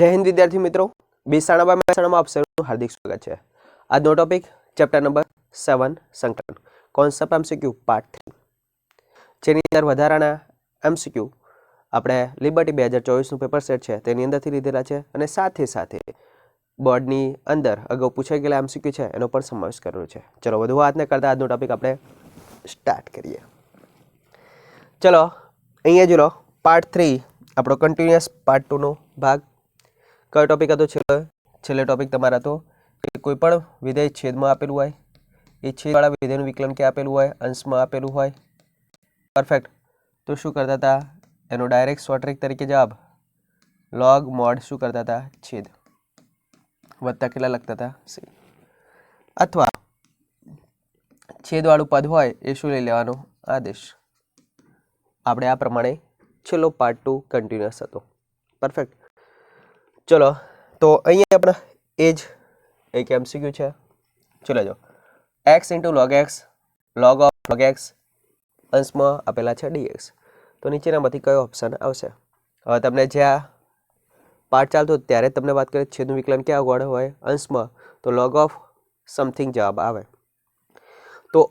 જય હિન્દ વિદ્યાર્થી મિત્રો, બેસાણામાં મહેસાણામાં આપ સૌનું હાર્દિક સ્વાગત છે। આજનો ટોપિક ચેપ્ટર નંબર 7 સંકલન કોન્સેપ્ટ એમસીક્યુ પાર્ટ 3 જેની અંદર વધારાના એમસીક્યુ આપણે લિબર્ટી 2024નું પેપર સેટ છે તેની અંદરથી લીધેલા છે અને સાથે સાથે બોર્ડની અંદર અગાઉ પૂછાઈ ગયેલા એમસીક્યુ છે એનો પણ સમાવેશ કરેલો છે। ચલો વધુ વાત ન કરતા આજનો ટોપિક આપણે સ્ટાર્ટ કરીએ। ચલો અહીંયા જો લો પાર્ટ 3 આપણો કન્ટિન્યુઅસ પાર્ટ 2 નો ભાગ। કયો ટોપિક હતો? છેલ્લે ટોપિક તમારા હતો કે કોઈ પણ વિધેય છેદમાં આપેલું હોય, એ છેદવાળા વિધેયનું વિકલન કે આપેલું હોય, અંશમાં આપેલું હોય, પરફેક્ટ, તો શું કરતા હતા? એનો ડાયરેક્ટ શોર્ટ ટ્રિક તરીકે જવાબ log mod શું કરતા હતા? છેદ વત્તા કેટલા લખતા હતા? c। અથવા છેદવાળું પદ હોય એ શું લઈ લેવાનો? આદેશ। આપણે આ પ્રમાણે છેલ્લો પાર્ટ 2 કન્ટિન્યુઅસ હતો, પરફેક્ટ। ચલો તો અહીંયા આપણે એ જ એક એમસીક્યુ છે। ચલો જો x * log x log of log x અંશમાં આપેલા છે dx, તો નીચેનામાંથી કયો ઓપ્શન આવશે? હવે તમને જ્યાં પાર્ટ ચાલતો ત્યારે તમને વાત કરીએ છેદનું વિકલન ક્યાં આગળ હોય? અંશમાં, તો log of સમથિંગ જવાબ આવે। તો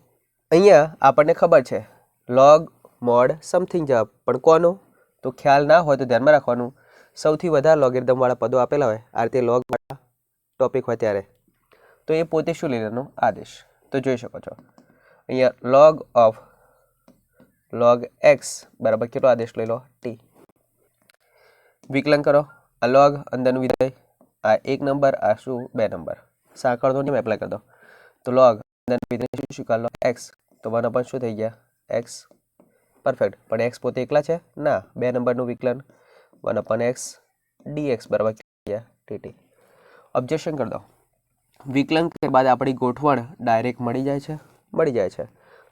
અહીંયા આપણને ખબર છે log mod સમથિંગ જવાબ, પણ કોનો? તો ખ્યાલ ના હોય તો ધ્યાનમાં રાખવાનું, સૌથી વધારે લોગેરિધમ વાળા પદો આપેલા હોય આ રીતે લોગ વાળા ટોપિક હોય ત્યારે, તો એ પોતે શું લઈ લેવાનો? આદેશ। તો જોઈ શકો છો અહીંયા log of log x બરાબર કેટલો આદેશ લઈ લો? t। વિકલન કરો, આ log અંદરનું વિધેય, આ 1 નંબર, આ શું 2 નંબર, સાંકળ તો નહીં એપ્લાય કરી દો, તો log અંદરનું વિધેય શું શું કાઢ લો? x, તો 1 upon શું થઈ ગયા? x, perfect. પણ x પોતે એકલા છે ના, 2 નંબરનું વિકલન 1 upon x dx બરાબર dt। ઓબ્જેક્શન કરી દો, વિકલન કર્યા બાદ આપણી ગોઠવણ ડાયરેક્ટ મળી જાય છે,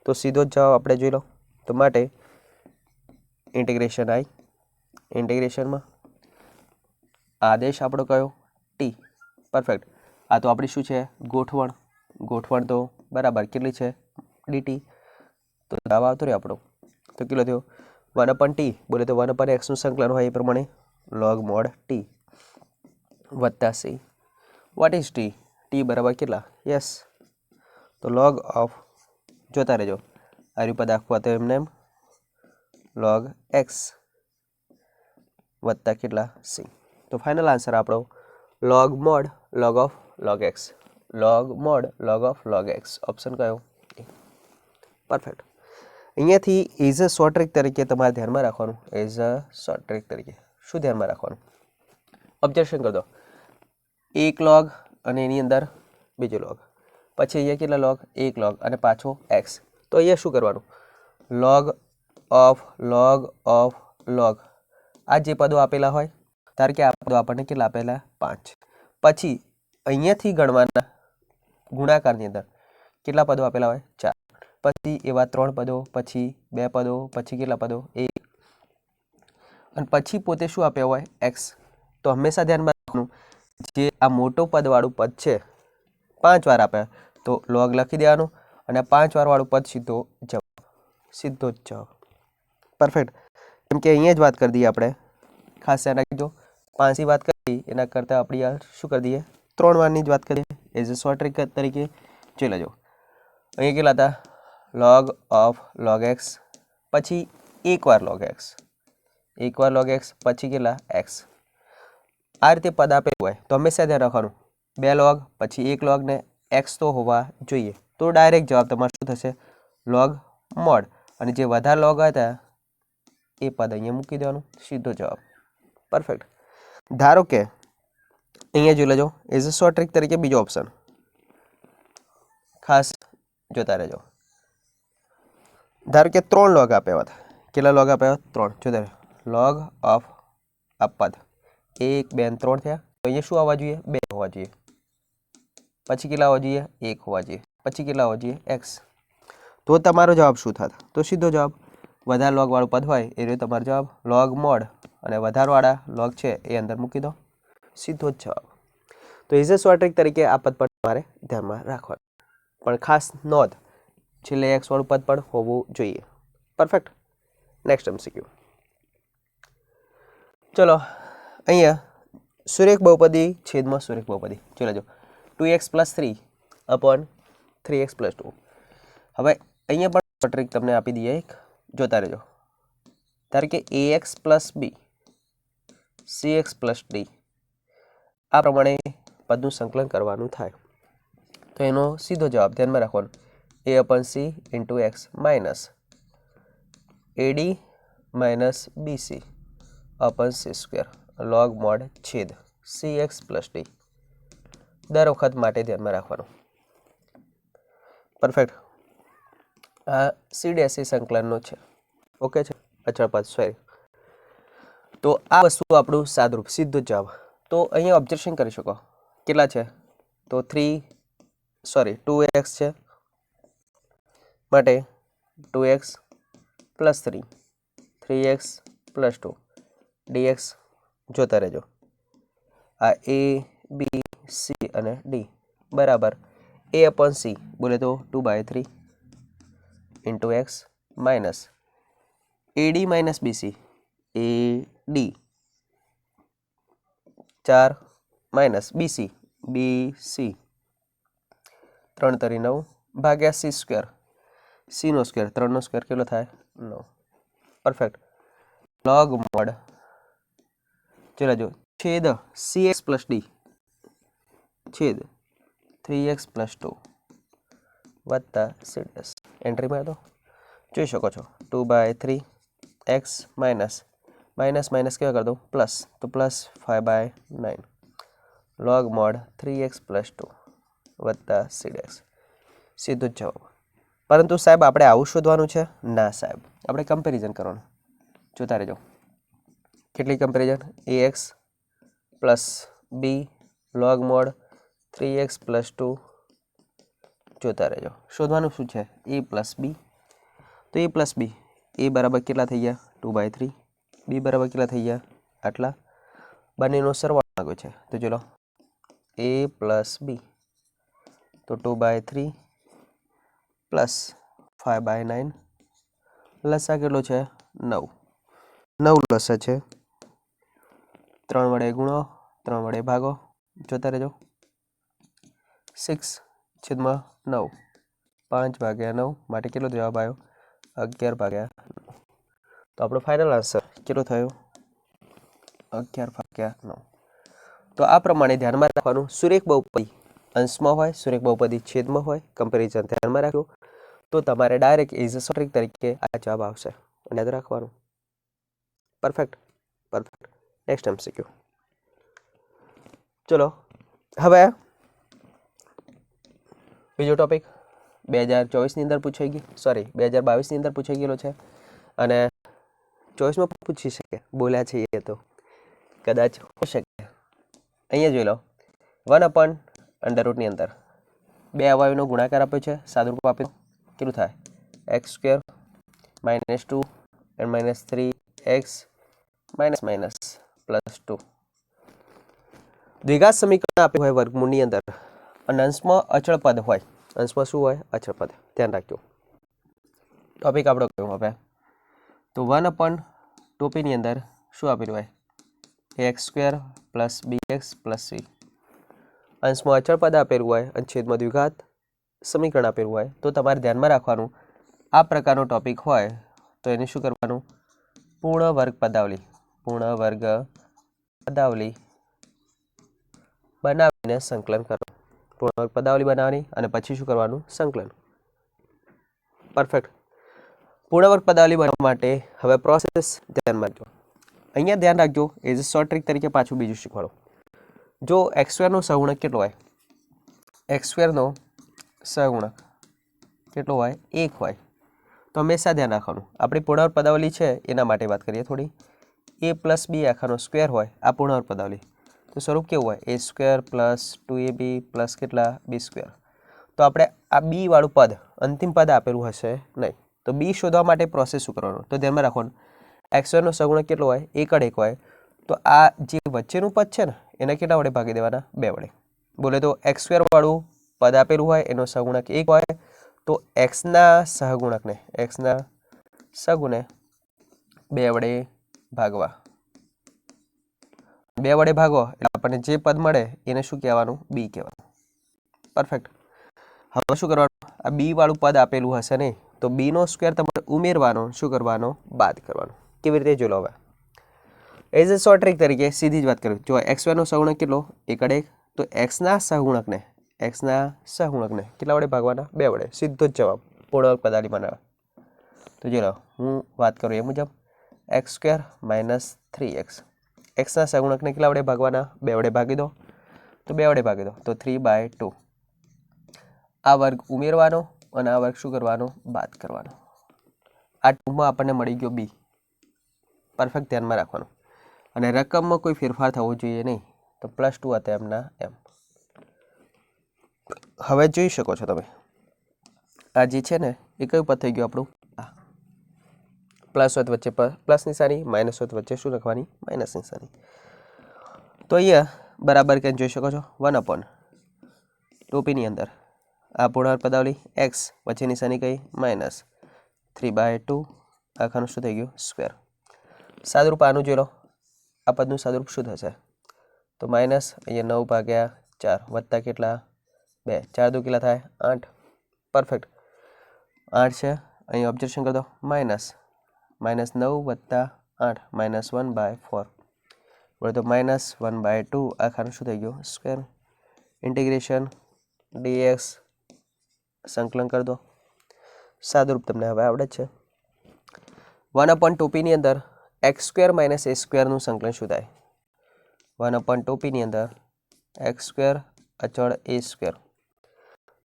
તો સીધો જ જવાબ આપણે જોઈ લો। તો માટે ઇન્ટિગ્રેશન i, ઇન્ટિગ્રેશનમાં આદેશ આપણો કયો? t, perfect. આ તો આપણી શું છે? ગોઠવણ, ગોઠવણ તો બરાબર કેટલી છે? dt, તો જવાબ આવતો રહ્યો આપણો, તો કેટલો થયો? 1 upon t, બોલે તો 1 upon x નું સંકલન હોય એ પ્રમાણે log mod t વત્તા c। What is t? t બરાબર કેટલા? યસ, તો log ઓફ, જોતા રહેજો, આ પદ આખું હતું એમને એમ log x વત્તા કેટલા? c। તો ફાઇનલ આન્સર આપણો log mod log of log x, log mod log of log x, option કયો? પરફેક્ટ। અહીંયાથી એઝ અ શોર્ટ ટ્રિક તરીકે તમારે ધ્યાનમાં રાખવાનું, એઝ અ શોર્ટ ટ્રિક તરીકે શું ધ્યાનમાં રાખવાનું? ઓબ્જેક્શન કરી દો, એક log અને એની અંદર બીજો log, પછી અહીંયા કેટલા log? એક log અને પાછો x, તો અહીંયા શું કરવાનું? log of log, આ જે પદો આપેલા હોય, ધારો કે આ પદો આપણને કેટલા આપેલા? 5, પછી અહીંયાથી ગણવાના ગુણાકારની અંદર કેટલા પદો આપેલા હોય? 4, પછી એવા 3 પદો, પછી 2 પદો, પછી કેટલા પદો? 1, અને પછી પોતે શું આપ્યા હોય? x। તો હંમેશા ધ્યાનમાં રાખવાનું, જે આ મોટો પદ વાળું પદ છે 5 વાર આપ્યા તો log લખી દેવાનું, અને 5 વાર વાળું પદ સીધો જ જવાબ, પરફેક્ટ। કેમ કે અહીંયા જ વાત કરી દઈએ આપણે, ખાસ ધ્યાન રાખજો, 5 ની વાત કરી એના કરતાં આપણી આ શું કરી દઈએ? 3 વારની જ વાત કરીએ એઝ અ શોર્ટ ટ્રિક તરીકે જોઈ લેજો। અહીંયા કેટલા હતા? log of log x, પછી એકવાર log x, એકવાર log x, પછી કેટલા? x। આ રીતે પદ આપેલું હોય તો હંમેશા ધ્યાન રાખવાનું 2 log પછી 1 log ને x તો હોવા જોઈએ, તો ડાયરેક્ટ જવાબ તમારે શું થશે? log mod, અને જે વધારે log હતા એ પદ અહીંયા મૂકી દેવાનું, સીધો જવાબ, પરફેક્ટ। ધારો કે અહીંયા જોઈ લેજો એઝ અ શોર્ટ ટ્રિક તરીકે બીજો ઓપ્શન, ખાસ જોતા રહેજો, ધારો કે 3 log આપ્યા હતા, કેટલા log આપ્યા? 3, જોતા રહેજો, log of આ પદ 1 2 3 થયા, તો અહીંયા શું આવવા જોઈએ? 2 હોવા જોઈએ, પછી કેટલા હોવા જોઈએ? 1 હોવા જોઈએ, પછી કેટલા હોવા જોઈએ? x। તો તમારો જવાબ શું થાત? તો સીધો જવાબ, વધારે log વાળું પદ હોય એ રહ્યો તમારો જવાબ log mod, અને વધારવાળા log છે એ અંદર મૂકી દો, સીધો જ જવાબ। તો એઝ અ શોર્ટ ટ્રિક તરીકે આ પદ પર તમારે ધ્યાનમાં રાખવાનું, પણ ખાસ નોંધ, છેલ્લે x વાળું પદ પણ હોવું જોઈએ, પરફેક્ટ। નેક્સ્ટ એમસીક્યુ, ચલો અહીંયા સુરેખ બહુપદી છેદમાં સુરેખ બહુપદી. ચલો જો 2x + 3 upon 3x + 2. હવે અહીંયા પણ ટ્રીક તમને આપી દઈએ એક, જોતા રહેજો. ધારો કે ax + b cx + d આ પ્રમાણે પદનું સંકલન કરવાનું થાય. તો એનો સીધો જવાબ ધ્યાનમાં રાખવાનો a/c × x minus ad - bc c² log mod છેદ cx + d દર વખત માટે ધ્યાનમાં રાખવાનું. પરફેક્ટ. આ c' સંકલનનો છે. ઓકે છે, અચળ પદ સોરી. તો આ વસ્તુ આપણું સાદરૂપ સીધો જવાબ. તો અહીંયા ઓબ્ઝર્વેશન કરી શકો કેટલા છે, તો 2x છે માટે 2x + 3 3x + 2 dx જોતા રહેજો. આ a b c અને d બરાબર a/c બોલે તો 2/3 × x minus ad - bc ad 4 minus bc bc 3 × 9 ભાગ્યા c², c² 3² કેટલો થાય 9. પરફેક્ટ. log mod ચલો જો છેદ cx + d છેદ 3x + 2 વત્તા c' એન્ટ્રી મારી દો. જોઈ શકો છો 2/3 x માઇનસ માઇનસ કેવા કરી દો પ્લસ, તો +5/9 log mod 3x + 2 વત્તા c'. સીધો જ જવાબ. પરંતુ સાહેબ આપણે આવું શોધવાનું છે? ના સાહેબ, આપણે કમ્પેરિઝન કરવાનું. જોતા રહેજો. કેટલી comparison? ax + b log mod 3x + 2 જોતા રહેજો. શોધવાનું શું છે? a + b. તો a + b a બરાબર કેટલા થઈ ગયા 2/3, b બરાબર કેટલા થઈ ગયા આટલા. બંનેનો સરવાળો માંગ્યો છે તો ચલો a + b તો 2/3 + 5/9 લસા કેટલો છે 9. 9 લસા છે. 3 વડે ગુણો 3 વડે ભાગો. જોતા રહેજો. 6/9 5/9 માટે કેટલો જવાબ આવ્યો 11/9. તો આપણો ફાઇનલ આન્સર કેટલો થયો 11/9. તો આ પ્રમાણે ધ્યાનમાં રાખવાનું સુરેખ બહુપદી અંશમાં હોય, સુરેખ બહુપદી છેદમાં હોય. કમ્પેરિઝન ધ્યાનમાં રાખો તો તમારે ડાયરેક્ટ એઝ અ ટ્રીક તરીકે આ જવાબ આવશે. અને યાદ રાખવાનું. પરફેક્ટ. Next MCQ. ચલો હવે બીજો ટોપિક 2024ની અંદર પૂછાઈ ગઈ, સોરી 2022ની અંદર પૂછાઈ ગયેલો છે અને 24માં પૂછી શકે, બોલ્યા છે એ તો કદાચ હોઈ શકે. અહીંયા જોઈ લો 1/√ની અંદર બે અવયવનો ગુણાકાર આપ્યો છે, સાદુરૂપ આપ્યું કેટલું થાય x² -2 and -3x +2. દ્વિઘાત સમીકરણ આપ્યું હોય વર્ગમૂળની અંદર અને અંશમાં અચળ પદ હોય. અંશમાં શું હોય? અચળ પદ. ધ્યાન રાખજો. ટોપિક આપણો કયો હવે? તો 1/2ની અંદર શું આપેલું હોય ax² + bx + c. અંશમાં અચળ પદ આપેલું હોય અને છેદમાં દ્વિઘાત સમીકરણ આપેલું હોય તો તમારે ધ્યાનમાં રાખવાનું આ પ્રકારનો ટોપિક હોય તો એને શું કરવાનું? પૂર્ણ વર્ગ પદાવલી બનાવીને સંકલન કરો. પૂર્ણ વર્ગ પદાવલી બનાવવાની અને પછી શું કરવાનું? સંકલન. પરફેક્ટ. પૂર્ણ વર્ગ પદાવલી બનાવવા માટે હવે પ્રોસેસ ધ્યાનમાં રાખજો. અહીંયા ધ્યાન રાખજો એઝ અ શોર્ટ ટ્રીક તરીકે પાછું બીજું શીખવાડો. જો x² નો સહગુણક કેટલો હોય? x² નો સહગુણક કેટલો હોય? 1 હોય. તો હંમેશા ધ્યાન રાખવાનું આપણી પૂર્ણ વર્ગ પદાવલી છે એના માટે વાત કરીએ થોડી. a + b આખાનો સ્ક્વેર હોય આ પૂર્ણ વર્ગ પદાવલી. તો સ્વરૂપ કેવું હોય? a² + 2ab + કેટલા b². તો આપણે આ b વાળું પદ અંતિમ પદ આપેલું હશે નહીં. તો b શોધવા માટે પ્રોસેસ શું કરવાનો? તો ધ્યાનમાં રાખવાનું x² નો સહગુણક કેટલો હોય? 1 હોય. તો આ જે વચ્ચેનું પદ છે ને એને કેટલા વડે ભાગી દેવાના? 2 વડે. બોલે તો x² વાળું પદ આપેલું હોય એનો સહગુણક 1 હોય તો xના સહગુણકને 2 વડે ભાગવા. 2 વડે ભાગો એટલે આપણને જે પદ મળે એને શું કહેવાનું? બી કહેવાનું. પરફેક્ટ. હવે શું કરવાનું? આ બી વાળું પદ આપેલું હશે ને તો બી નો સ્ક્વેર તમારે ઉમેરવાનો, શું કરવાનો? બાદ કરવાનો. કેવી રીતે? જો લો હવે એઝ અ શોર્ટ ટ્રીક તરીકે સીધી જ વાત કરું. જો xy નો સહગુણક કેટલો? 1 તો xના સહગુણકને કેટલા વડે ભાગવાના? 2 વડે. સીધો જ જવાબ. પૂર્ણાંક પદાવલી બનાવે. તો જો લો હું વાત કરું એ મુજબ x² - 3x. xના સહગુણકને કેટલા વડે ભાગવાના? 2 વડે ભાગી દો. તો 2 વડે ભાગી દો તો 3/2. આ વર્ગ ઉમેરવાનો અને આ વર્ગ શું કરવાનો? બાદ કરવાનો. આ ટૂંકમાં આપણને મળી ગયો બી. પરફેક્ટ, ધ્યાનમાં રાખવાનું. અને રકમમાં કોઈ ફેરફાર થવો જોઈએ નહીં. તો +2 હતા એમના એમ. હવે જોઈ શકો છો તમે આ જે છે ને એ કયું પદ થઈ ગયું આપણું? આ પ્લસ હોત વચ્ચે પ્લસ નિશાની, માઇનસ હોત વચ્ચે શું લખવાની? માઇનસ નિશાની. તો અહીંયા બરાબર કંઈ જોઈ શકો છો 1/, ટોપીની અંદર આ પૂર્ણાંક પદાવલી x વચ્ચે નિશાની કઈ? માઇનસ 3/2. આખાનું શું થઈ ગયું? સ્ક્વેર. સાદુરૂપ આનું જોઈ લો. આ પદનું સાદુરૂપ શું થશે? તો માઇનસ અહીંયા 9/4 વત્તા કેટલા? 2. 4 દુ કેટલા થાય? 8. પરફેક્ટ. 8 છે. અહીં ઓબ્ઝર્વેશન કરી દો. -9 વત્તા 8 -1/4 બોલે તો -1/2. આખાનું શું થઈ ગયું? સ્ક્વેર. ઇન્ટિગ્રેશન dx સંકલન કરી દો. સાદુરૂપ તમને હવે આવડે છે. 1/2 અંદર x² - a² નું સંકલન શું થાય? 1/2 ની અંદર x² અચળ a².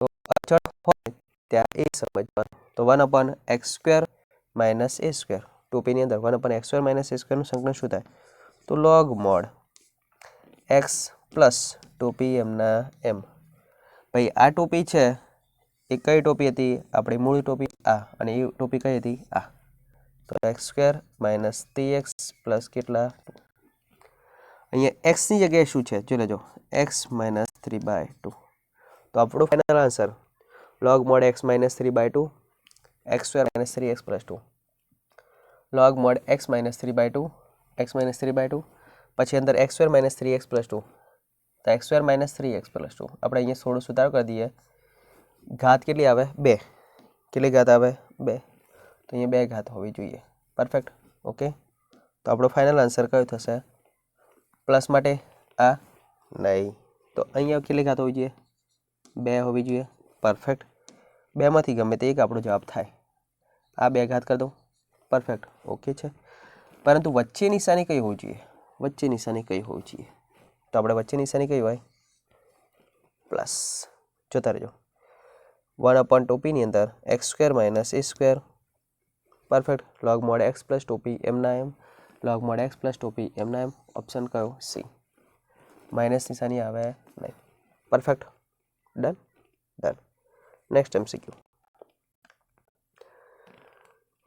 તો અચળ હોય ત્યાં a સમજવાનું. તો 1/x² - a². ટોપીની અંદર 1/x² - a² નું સંકલન શું થાય? તો log mod x પ્લસ ટોપી એમના એમ. ભાઈ આ ટોપી છે એ કઈ ટોપી હતી? આપણી મૂળ ટોપી આ, અને એ ટોપી કઈ હતી? આ. તો x² - 3x પ્લસ કેટલા? અહીંયા x ની જગ્યાએ શું છે? જોઈ લેજો x - 3/2. તો આપણો final answer log mod x - 3/2 x² - 3x + 2. log mod x - 3/2 x - 3/2 પછી અંદર x² - 3x + 2. તો x² - 3x + 2. આપણે અહીંયા થોડો સુધારો કરી દઈએ. ઘાત કેટલી આવે? 2. કેટલી ઘાત આવે? 2. તો અહીંયા 2 ઘાત હોવી જોઈએ. પરફેક્ટ. ઓકે. તો આપણો ફાઇનલ આન્સર કયો થશે? પ્લસ માટે આ નહીં. તો અહીંયા કેટલી ઘાત હોવી જોઈએ? 2 હોવી જોઈએ. પરફેક્ટ. 2 માંથી ગમે તે એક આપણો જવાબ થાય. આ 2 ઘાત કરી દો. પરફેક્ટ. ઓકે છે. પરંતુ વચ્ચે નિશાની કઈ હોવી જોઈએ? વચ્ચે નિશાની કઈ હોવી જોઈએ? તો આપણે વચ્ચે નિશાની કઈ હોય? પ્લસ. જોતા રહેજો. 1/2 ની અંદર x² - a². Perfect. log mod x + ટોપી એમના એમ. log mod x + ટોપી એમના એમ. ઓપ્શન કયો? સી. માઇનસ નિશાની આવે નહીં. પરફેક્ટ. ડન. Next MCQ.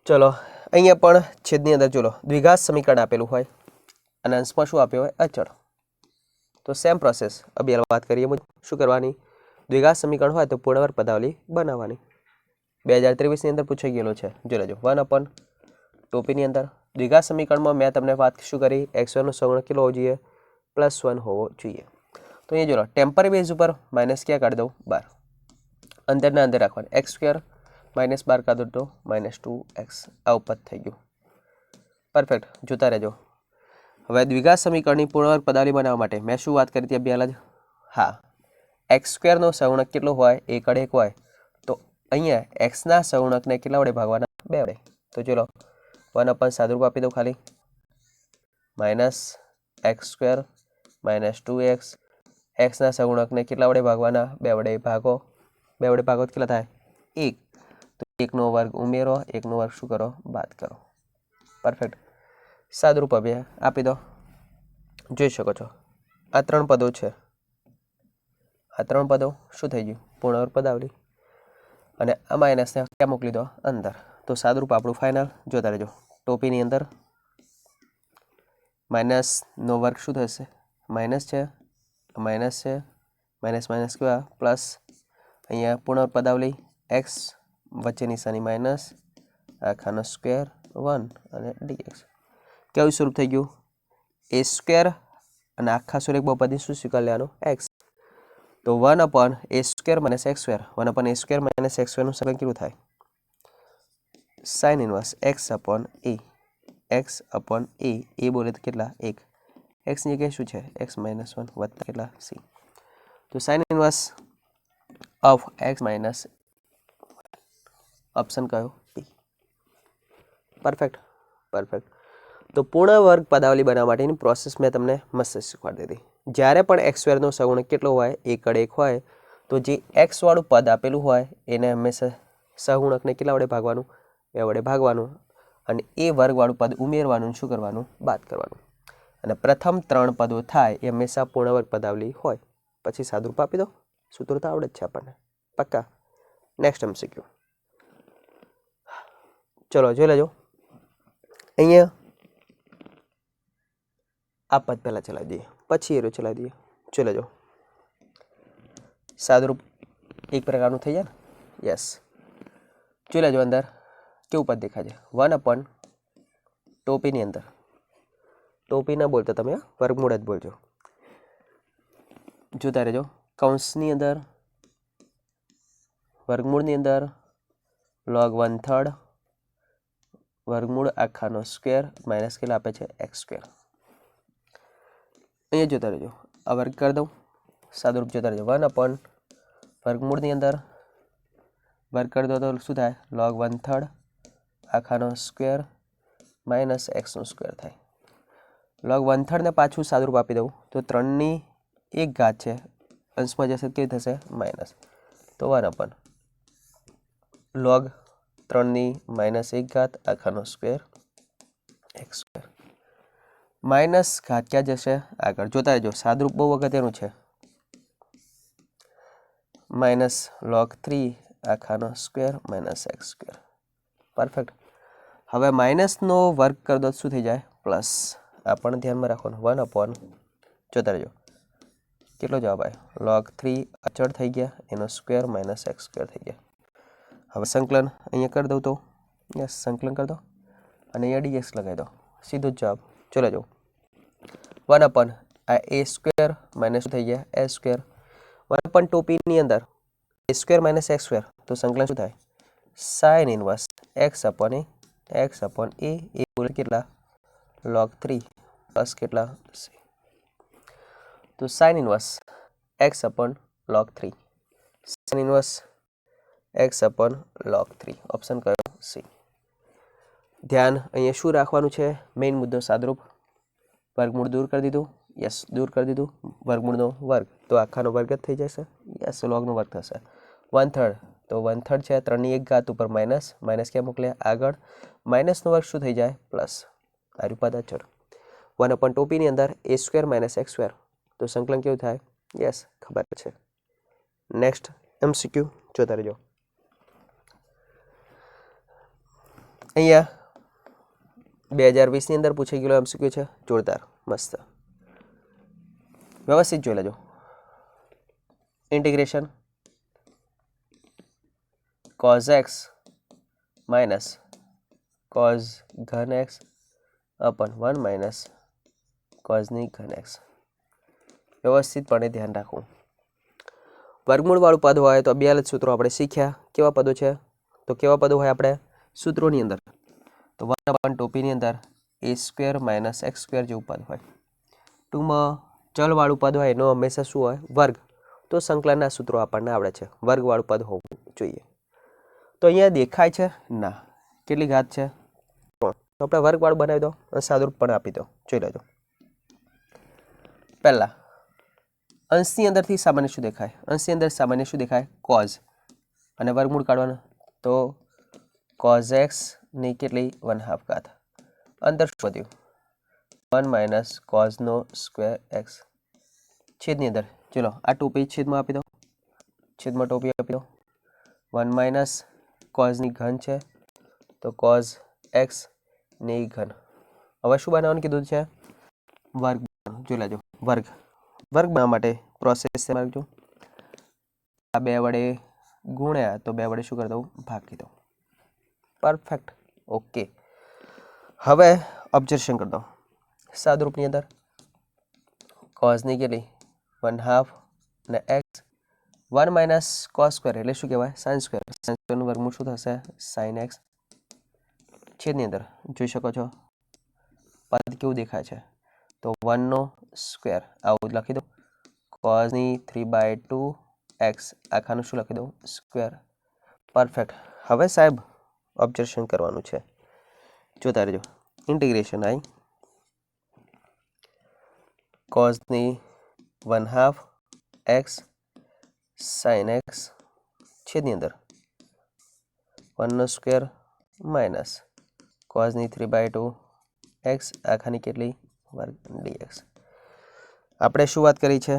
ચલો અહીંયા પણ છેદની અંદર ચલો દ્વિઘાત સમીકરણ આપેલું હોય અને અંશમાં શું આપ્યો હોય? અચળ. તો સેમ પ્રોસેસ અભી વાત કરીએ મુજબ શું કરવાની? દ્વિઘાત સમીકરણ હોય તો પૂર્ણવર્ગ પદાવલી બનાવવાની. 2023 ની અંદર પૂછાઈ ગયેલો છે. જોઈ લેજો 1/2 ની અંદર દ્વિઘાત સમીકરણમાં મેં તમને વાત શું કરી? x² નો સહગુણક કેટલો હોવો જોઈએ? +1 હોવો જોઈએ. તો અહીંયા જો ટેમ્પરરી બેઝ ઉપર માઇનસ ક્યાં કાઢી દઉં? 12. અંદરના અંદર રાખવાનું. x² - 12 કાઢો તો -2x. આ ઉપદ થઈ ગયું. પરફેક્ટ. જોતા રહેજો. હવે દ્વિઘાત સમીકરણની પૂર્ણવર્ગ પદાવલી બનાવવા માટે મેં શું વાત કરી હતી પહેલાં જ? હા, x² નો સહગુણક કેટલો હોય? 1/1 હોય. તો અહીંયા x ના સહગુણકને કેટલા વડે ભાગવાના? 2 વડે. તો ચલો 1/ સાદુરૂપ આપી દઉં ખાલી. -x² - 2x. x ના સહગુણકને કેટલા વડે ભાગવાના? 2 વડે ભાગો. 2 વડે ભાગો કેટલા થાય? 1. તો 1 નો વર્ગ ઉમેરો, 1 નો વર્ગ શું કરો? બાદ કરો. પરફેક્ટ. સાદુરૂપ હવે આપી દો. જોઈ શકો છો આ 3 પદો છે. આ 3 પદો શું થઈ ગયું? પૂર્ણવર્ગ પદાવલી. અને આ માઇનસને ક્યાં મોકલી દો? અંદર. તો સાદુરૂપ આપણું ફાઇનલ. જોતા રહેજો. ટોપીની અંદર માઇનસનો વર્ગ શું થશે? માઇનસ છે, માઇનસ છે, માઇનસ કેવા? પ્લસ. અહીંયા પૂર્ણવર્ગ પદાવલી x વચ્ચે નિશાની માઇનસ, આખાનો સ્ક્વેર 1 અને dx. કેવું સ્વરૂપ થઈ ગયું? a² અને આખા સુરેખ બહુપદી શું સ્વીકાર લેવાનું x. તો 1/a² - x², 1/a² - x² નું સમીકરણ કેવું થાય? sin inverse x/a, x/a, a બોલે તો કેટલા 1, x ની જગ્યાએ શું છે x - 1 વત્તા કેટલા c. તો sin inverse of x minus option કયો b. પરફેક્ટ. તો પૂર્ણ વર્ગ પદાવલી બનાવવા માટેની પ્રોસેસ મેં તમને મસ્ત શીખવાડી દીધી. જ્યારે પણ x² નો સહગુણક કેટલો હોય 1/1 હોય તો જે x વાળું પદ આપેલું હોય એને હંમેશા સહગુણકને કેટલા વડે ભાગવાનું 2 વડે ભાગવાનું અને એ વર્ગવાળું પદ ઉમેરવાનું શું કરવાનું બાદ કરવાનું. અને પ્રથમ 3 પદો થાય એ હંમેશા પૂર્ણ વર્ગ પદાવલી હોય. પછી સાદુરૂપ આપી દો, સૂત્ર તો આવડે જ છે આપણને પક્કા. નેક્સ્ટ MCQ ચલો જોઈ લેજો. અહીંયા આ પદ પહેલા ચલાવી દઈએ પછી એરો ચલાવી દઈએ. જોઈ લેજો સાદુરૂપ એક પ્રકારનું થઈ જાય ને. યસ, જોઈ લેજો અંદર કેવું પદ દેખાય છે 1/ ટોપીની અંદર. ટોપી ના બોલતા તમે વર્ગમૂળ જ બોલજો. જોતા રહેજો કૌંસની અંદર વર્ગમૂળની અંદર log 1/3 વર્ગમૂળ આખાનો સ્ક્વેર માઇનસ કેટલા આપે છે x². અહીંયા જોતા રહેજો આ વર્ગ કરી દઉં સાદુરૂપ જોતા રહેજો 1/ વર્ગમૂળની અંદર વર્ગ કરી દો તો શું થાય log 1/3 આખાનો સ્ક્વેર માઇનસ x² થાય. log 1/3 ને પાછું સાદુરૂપ આપી દઉં તો 3 ની 1 ઘાત છે અંશમાં જશે કેવી થશે માઇનસ. તો 1/ log 3 ની -1 ઘાત આખાનો સ્ક્વેર x². માઇનસ ઘાત ક્યાં જશે આગળ જોતા રહેજો સાદુરૂપ બહુ અગત્યનું છે. માઇનસ log 3 આખાનો સ્ક્વેર માઇનસ x². પરફેક્ટ. હવે માઇનસનો વર્ગ કરી દો શું થઈ જાય પ્લસ. આ પણ ધ્યાનમાં રાખવાનું 1/ જોતા રહેજો કેટલો જવાબ આવ્યો log 3 અચળ થઈ ગયા એનો સ્ક્વેર માઇનસ x² થઈ ગયા. હવે સંકલન અહીંયા કરી દઉં તો યસ સંકલન કરી દો અને અહીંયા dx લગાવી દો સીધો જ જવાબ. જો લેજો 1/ આ a² માઇનસ શું થઈ ગયા s². 1/ ટોપીની અંદર a² - x² તો સંકલન શું થાય sin ઇનવર્સ x/a, x/a એ બોલે કેટલા log 3 પ્લસ કેટલા c. તો sin inverse x/log 3, sin inverse x/log 3 option કયો c. ધ્યાન અહીંયા શું રાખવાનું છે મેઇન મુદ્દો સાદુરૂપ. વર્ગમૂળ દૂર કરી દીધું યસ દૂર કરી દીધું વર્ગમૂળનો વર્ગ તો આખાનો વર્ગ જ થઈ જશે યસ logનો વર્ગ થશે. 1/3 તો 1/3 છે 3 ની 1 ઘાત ઉપર માઇનસ માઇનસ ક્યાં મોકલ્યા આગળ માઇનસનો વર્ગ શું થઈ જાય પ્લસ. આ રૂપાદ અચળ 1/ ટોપીની અંદર a² - x² તો સંકલન કેવું થાય યસ ખબર છે. નેક્સ્ટ MCQ જોતા રહેજો. અહીંયા 2020 ની અંદર પૂછાઈ ગયેલો MCQ છે જોરદાર મસ્ત વ્યવસ્થિત જોઈ લેજો. Integration cos x minus cos ઘન x અપન 1 માઇનસ cos ની ઘન x. વ્યવસ્થિતપણે ધ્યાન રાખવું. વર્ગમૂળ વાળું પદ હોય તો બે અલગ સૂત્રો આપણે શીખ્યા. કેવા પદો છે તો કેવા પદો હોય આપણે સૂત્રોની અંદર તો 1/ ટોપીની અંદર a² - x² જેવું પદ હોય. ટૂંકમાં ચલવાળું પદ હોય એનો હંમેશા શું હોય વર્ગ. તો સંકલનના સૂત્રો આપણને આવડે છે વર્ગવાળું પદ હોવું જોઈએ. તો અહીંયા દેખાય છે ના કેટલી ઘાત છે 3 તો આપણે વર્ગવાળું બનાવી દો અને સાદુરૂપ પણ આપી દો. જોઈ લેજો પહેલા અંશની અંદરથી સામાન્ય શું દેખાય અંશની અંદર સામાન્ય શું દેખાય cos અને વર્ગમૂળ કાઢવાનું તો cos x ની કેટલી 1/2 ઘાત. અંદર શું વધ્યું 1 માઇનસ cos નો સ્ક્વેર x. છેદની અંદર ચલો આ ટોપી છેદમાં આપી દો છેદમાં ટોપી આપી દો 1 માઇનસ cos ની ઘન છે તો cos x ની ઘન. હવે શું બનાવવાનું કીધું છે વર્ગ. જોઈ લેજો વર્ગ બનાવવા માટે પ્રોસેસ સમજો. આ 2 વડે ગુણ્યા તો 2 વડે શું કરી દઉં ભાગી દઉં. Perfect okay. હવે ઓબ્ઝર્વેશન કરી દો સાદુરૂપની અંદર કોઝની કેટલી 1/2 અને એક્સ 1 માઇનસ કોસ સ્ક્વેર એટલે શું કહેવાય સાઇન સ્ક્વેરનું વર્ગમૂળ શું થશે સાઇન એક્સ છેદની અંદર જોઈ શકો છો પદ કેવું દેખાય છે તો 1નો સ્ક્વેર આવું લખી દો કોઝની 3/2 એક્સ આખાનું શું લખી દઉં સ્ક્વેર પરફેક્ટ હવે સાહેબ ઓબ્ઝર્વેશન કરવાનું છે જોતા રહેજો ઇન્ટિગ્રેશન આઈ કોઝની 1/2 એક્સ સાઇન એક્સ છેદની અંદર 1નો સ્ક્વેર માઇનસ કોઝની 3/2 એક્સ આખાની કેટલી વર્ગ ડીએક્સ આપણે શું વાત કરી છે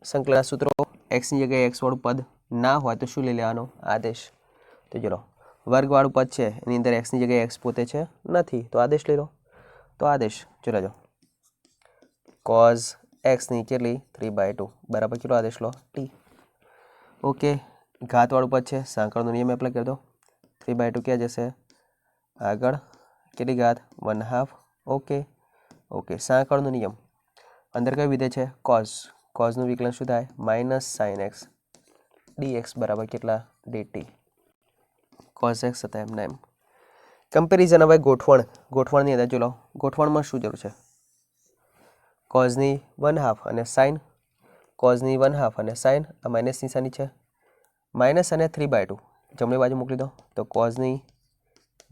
સંકલનના સૂત્રો એક્સની જગ્યાએ એક્સ વાળું પદ ના હોય તો શું લઈ લેવાનો આદેશ તો ચલો વર્ગવાળું પદ છે એની અંદર એક્સની જગ્યાએ એક્સ પોતે છે નથી તો આદેશ લઈ લો તો આદેશ ચલો જો કોઝ એક્સની કેટલી 3/2 બરાબર કેટલો આદેશ લો ટી ઓકે ઘાતવાળું પદ છે સાંકળનો નિયમ એપ્લાય કરી દો 3/2 ક્યાં જશે આગળ કેટલી ઘાત 1/2 ઓકે સાંકળનો નિયમ અંદર કયો વિધેય છે કોઝનું વિકલન શું થાય માઇનસ સાઇન એક્સ ડીએક્સ બરાબર કેટલા ડીટી કોઝ એક્સ હતા એમના એમ કમ્પેરિઝન હવે ગોઠવણની અંદર જો લો ગોઠવણમાં શું જરૂર છે કોઝની 1/2 અને સાઇન કોઝની 1/2 અને સાઇન આ માઇનસ નિશાની છે માઇનસ અને 3/2 જમણી બાજુ મોકલી દો તો કોઝની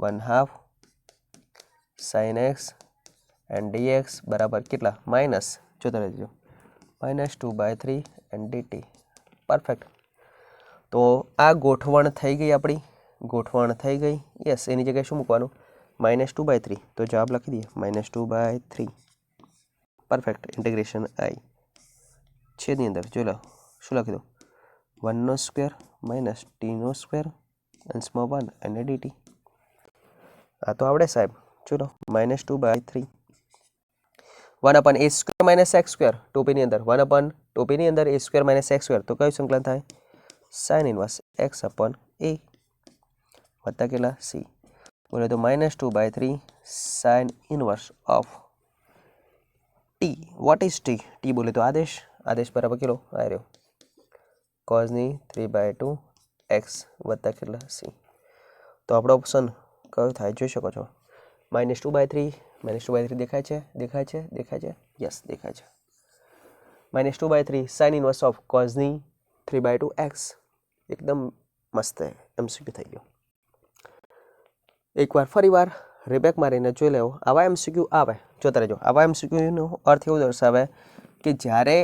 1/2 સાઇન એક્સ એન્ડ ડીએક્સ બરાબર કેટલા માઇનસ જોતા રહેજો -2/3 એન્ડ ડીટી પરફેક્ટ તો આ ગોઠવણ થઈ ગઈ આપણી ગોઠવણ થઈ ગઈ યસ એની જગ્યાએ શું મૂકવાનું -2/3 તો જવાબ લખી દઈએ -2/3 પરફેક્ટ ઇન્ટિગ્રેશન આઈ છેદની અંદર જોઈ લો શું લખી દો 1નો સ્ક્વેર માઇનસ ટીનો સ્ક્વેર અને સ્મોલ 1 અને ડીટી આ તો આવડે સાહેબ ચલો -2/3 1/a² માઇનસ x² ટોપીની અંદર 1 ટોપીની અંદર a² માઇનસ x² તો કયું સંકલન થાય સાઇન ઇનવર્સ x/a વત્તા કેટલા c બોલે તો -2/3 sine inverse of t what is t બોલે તો આદેશ બરાબર કેટલો આ રહ્યો કોઝની 3/2 x વત્તા કેટલા c તો આપણો ઓપ્શન કયો થાય જોઈ શકો છો -2/3 દેખાય છે યસ દેખાય છે -2/3 સાઇન ઇનવર્સ ઓફ કોઝની 3/2 x એકદમ મસ્ત એમસીક્યુ થઈ ગયો એકવાર ફરીવાર રિબેક મારીને જોઈ લેવો આવા એમસીક્યુ આવે જોતા રહેજો આવા એમસીક્યુનો અર્થ એવો દર્શાવે કે જ્યારે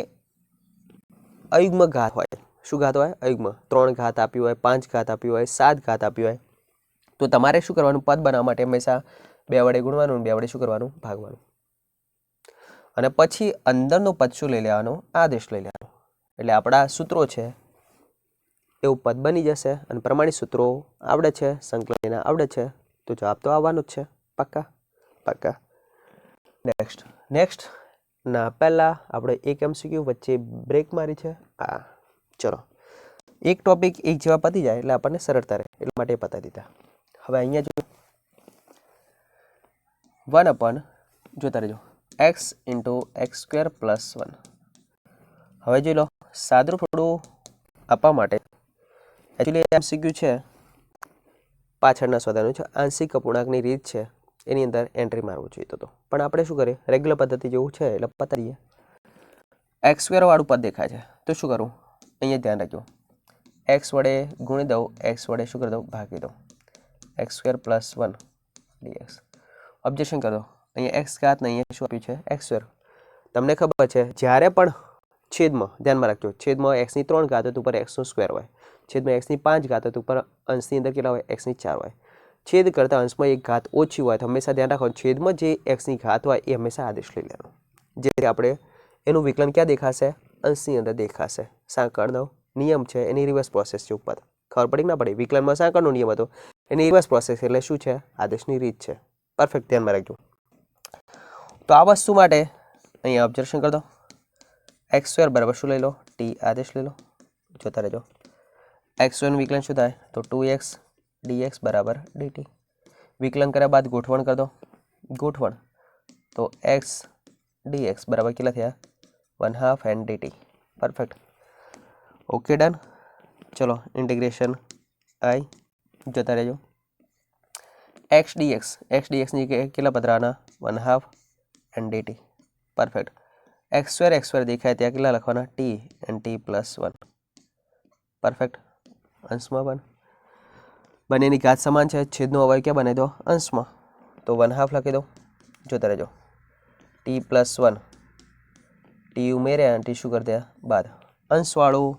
અયુગ્મ ઘાત હોય શું ઘાત હોય અયુગ્મ 3 ઘાત આપી હોય 5 ઘાત આપી હોય 7 ઘાત આપી હોય તો તમારે શું કરવાનું પદ બનાવવા માટે હંમેશા 2 વડે ગુણવાનું 2 વડે શું કરવાનું ભાગવાનું અને પછી અંદરનો પદ શું લઈ લેવાનો આદેશ લઈ લેવાનો એટલે આપણા સૂત્રો છે એવું પદ બની જશે અને પ્રમાણિત સૂત્રો આવડે છે સંકલન આવડે છે તો જવાબ તો આવવાનો જ છે પાક્કા નેક્સ્ટ ના પહેલા આપણે એક એમસીક્યુ વચ્ચે બ્રેક મારી છે ચલો એક ટોપિક એક જેવા પતી જાય એટલે આપણને સરળતા રહે એટલા માટે પતાવી દીધા હવે અહીંયા જો 1 જોતા રહેજો x × x² + 1 હવે જોઈ લો સાદું થોડું આપવા માટે એકચ્યુઅલી એમસીક્યુ છે પાછળના સોદાનું છે આંશિક અપૂર્ણાંકની રીત છે એની અંદર એન્ટ્રી મારવું જોઈએ તો પણ આપણે શું કરીએ રેગ્યુલર પદ્ધતિ જેવું છે એટલે પતાવીએ x² વાળું પદ દેખાય છે તો શું કરું અહીંયા ધ્યાન રાખજો x વડે ગુણી દઉં x વડે શું કરી દઉં ભાગી દઉં x² + 1 dx ઓબ્જેક્શન કરો અહીંયા x ઘાત ને અહીંયા શું આપ્યું છે x². તમને ખબર છે જ્યારે પણ છેદમાં ધ્યાનમાં રાખજો છેદમાં x ની 3 ઘાત ઉપર x નો સ્ક્વેર હોય છેદમાં x ની 5 ઘાત ઉપર અંશની અંદર કેટલા હોય x ની 4 હોય છેદ કરતા અંશમાં એક ઘાત ઓછી હોય તો હંમેશા ધ્યાન રાખો છેદમાં જે x ની ઘાત હોય એ હંમેશા આદેશ લઈ લેવાનો જેથી આપણે એનું વિકલન ક્યાં દેખાશે અંશની અંદર દેખાશે સાંકળનો નિયમ છે એની રિવર્સ પ્રોસેસ છે ઉપર ખબર પડી ના પડી વિકલનમાં સાંકળનો નિયમ હતો એની રિવર્સ પ્રોસેસ એટલે શું છે આદેશની રીત છે પરફેક્ટ ધ્યાનમાં રાખજો તો આ વસ્તુ માટે અહીંયા ઓબ્ઝર્વેશન કરી દો x² બરાબર શું લઈ લો t આદેશ લઈ લો જોતા રહેજો x² નું વિકલન શું થાય તો 2x dx બરાબર dt વિકલન કર્યા બાદ ગોઠવણ કરી દો ગોઠવણ તો x dx બરાબર કેટલા થયા 1/2 n d t. Perfect, okay done. चलो इंटीग्रेशन आई जता रहो। एक्स डी एक्स ની કેટલા પદરાના 1/2 n d t. Perfect, x square દેખાય ત્યાં કેટલા લખવાના t n t plus 1। Perfect, અંશમાં પણ બંનેની ઘાત સમાન છે, છેદનો અવયવ ક્યાં બનાવી દો અંશમાં, તો 1/2 લખી દો। જોતા રહેજો, ટી પ્લસ 1 ટી ઉમેર્યા અને ટી શું કરી દે બાદ, અંશવાળું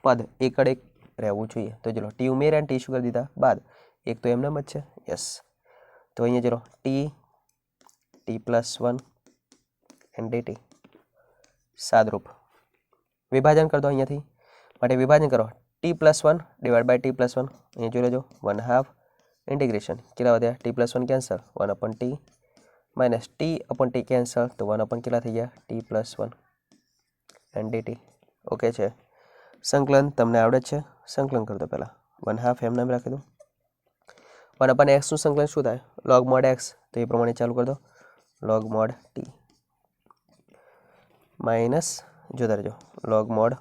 પદ એકડ એક રહેવું જોઈએ, તો ચલો ટી ઉમેર્યા અને ટી શું કરી દીધા બાદ, એક તો એમને જ છે યસ। તો અહીંયા ચલો t plus 1 and d t સાદરૂપ વિભાજન કરી દો અહીંયાથી, માટે વિભાજન કરો t plus 1 divide by t plus 1, અહીંયા જોઈ લેજો 1/2 ઇન્ટિગ્રેશન કેટલા વધ્યા t plus 1 cancel 1/t minus t upon t cancel, તો 1/ કેટલા થઈ ગયા t plus 1 and d t. Okay છે, સંકલન તમને આવડે છે, સંકલન કરી દો પહેલાં 1/2 એમ નામ રાખી દો। 1/x નું સંકલન શું થાય log mod x, તો એ પ્રમાણે ચાલુ કરી દો log mod t માઇનસ જોતા રહેજો log mod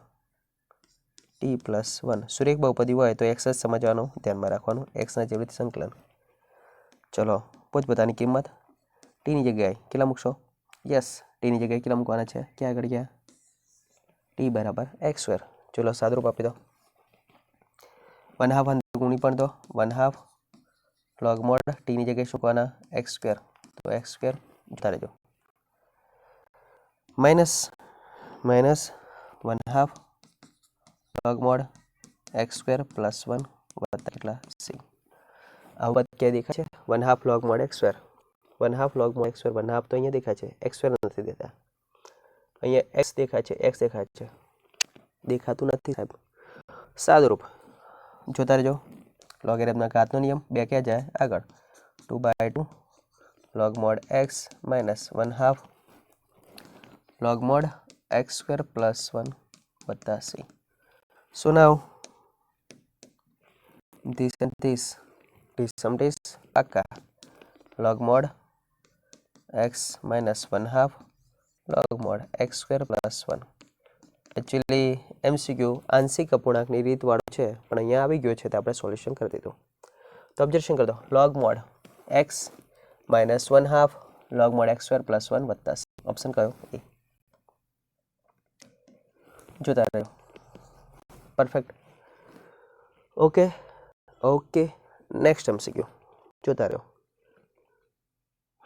t પ્લસ 1। સુરેખ બહુપદી હોય તો x જ સમજવાનું, ધ્યાનમાં રાખવાનું, x ના જેવી રીતે સંકલન। ચલો પોતપોતાની કિંમત ટીની જગ્યાએ કેટલા મૂકશો યસ, ટીની જગ્યાએ કેટલા મૂકવાના છે, ક્યાં આગળ ગયા ટી બરાબર એક્સ સ્ક્વેર। ચલો સાદરૂપ આપી દો 1/2 ગુણી પણ દો 1/2 log mod ટીની જગ્યાએ શું મૂકવાના એક્સ સ્ક્વેર, તો એક્સ સ્ક્વેર જોતા રહેજો minus 1/2 log mod x square plus 1 વત્તા કેટલા સી। આ પદ ક્યાં દેખાય છે 1/2 log mod x square, 1/2 log mod x square 1/2 તો અહીંયા દેખાય છે, x સ્ક્વેર નથી દેતા, અહીંયા x દેખાય છે, x દેખાય છે, દેખાતું નથી સાહેબ। સાદરૂપ જોતા રહેજો, લોગેરિધમના ઘાતનો નિયમ બે ક્યાં જાય આગળ 2/2 log mod x minus 1/2 log mod x square plus 1 વત્તા C. So now this and this sum is pakka log mod x minus 1/2 log mod x square plus 1। Actually MCQ आंशिक अपूर्णांकની રીત વાળું છે, પણ અહીંયા આવી ગયો છે તો આપણે સોલ્યુશન કરી દીધું। તો ઓબ્ઝર્વેશન કરી દો log mod x minus 1/2 log mod x square plus 1 વત્તા c। ઓપ્શન કયો એ જોતા રહ્યો perfect okay okay next MCQ जोता रहो।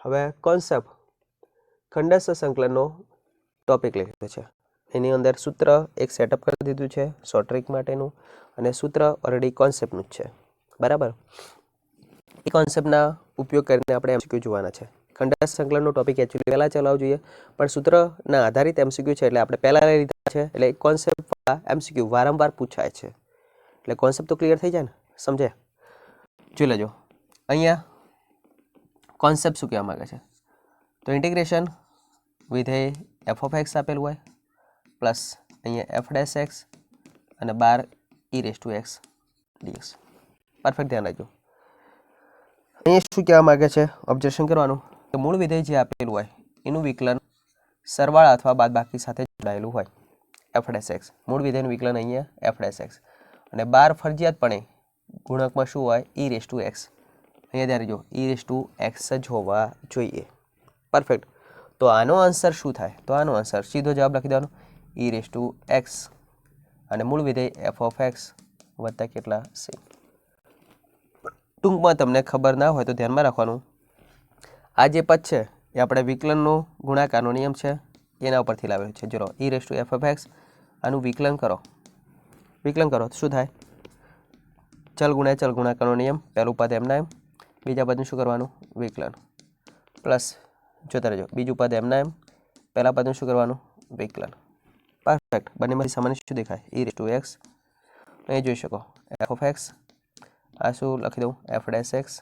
हवे कॉन्सेप्ट खंडस्थ संकलनનો टॉपिक લખ્યો છે, એની અંદર સૂત્ર એક સેટઅપ કરી દીધું છે શોર્ટ ટ્રિક માટેનું, અને સૂત્ર ઓલરેડી કોન્સેપ્ટનું જ છે બરાબર। એ કોન્સેપ્ટના ઉપયોગ કરીને આપણે એમસીક્યુ જોવાના છે। ખંડસ્થ સંકલનનો ટોપિક एक्चुअली પહેલા ચલાવવો જોઈએ, પણ સૂત્રના આધારિત એમસીક્યુ છે એટલે આપણે પહેલા લઈ લીધા છે, એટલે કોન્સેપ્ટ एमसीक्यू वारंवार पूछाय है, એટલે કોન્સેપ્ટ તો ક્લિયર થઈ જાય ને, સમજે જોઈ લેજો। અહીંયા કોન્સેપ્ટ શું કહેવા માંગે છે, તો ઇન્ટિગ્રેશન વિધેય f of x આપેલું હોય પ્લસ અહીંયા f dash x અને 12 e raised to x dx। Perfect ધ્યાન રાખજો, અહીંયા શું કહેવા માંગે છે ઓબ્ઝર્વેશન કરવાનું કે મૂળ વિધેય જે આપેલું હોય એનું વિકલન સરવાળા અથવા બાદબાકી સાથે જોડાયેલું હોય f dash x, મૂળ વિધેયનું વિકલન અહીંયા f dash x અને 12 ફરજિયાતપણે ગુણકમાં શું હોય e raised to x, અહીંયા ધ્યાન રાખજો e raised to x જ હોવા જોઈએ। પરફેક્ટ, તો આનો આન્સર શું થાય, તો આનો આન્સર સીધો જવાબ લખી દેવાનો e raised to x અને મૂળ વિધેય f of x વત્તા કેટલા c। ટૂંકમાં તમને ખબર ના હોય તો ધ્યાનમાં રાખવાનું, આ જે પદ છે એ આપણે વિકલનનો ગુણાકારનો નિયમ છે એના ઉપરથી લાવેલું છે। ચલો e raised to f of x આનું વિકલન કરો તો શું થાય, ચલ ગુણાકારનો નિયમ, પહેલું પદ એમના એમ, બીજા પદનું શું કરવાનું વિકલન, પ્લસ જોતા રહેજો બીજું પદ એમના એમ, પહેલા પદનું શું કરવાનું વિકલન। પરફેક્ટ, બંનેમાંથી સામાન્ય શું દેખાય e raised to x, અહીં જોઈ શકો f of x, આ શું લખી દઉં f dash x।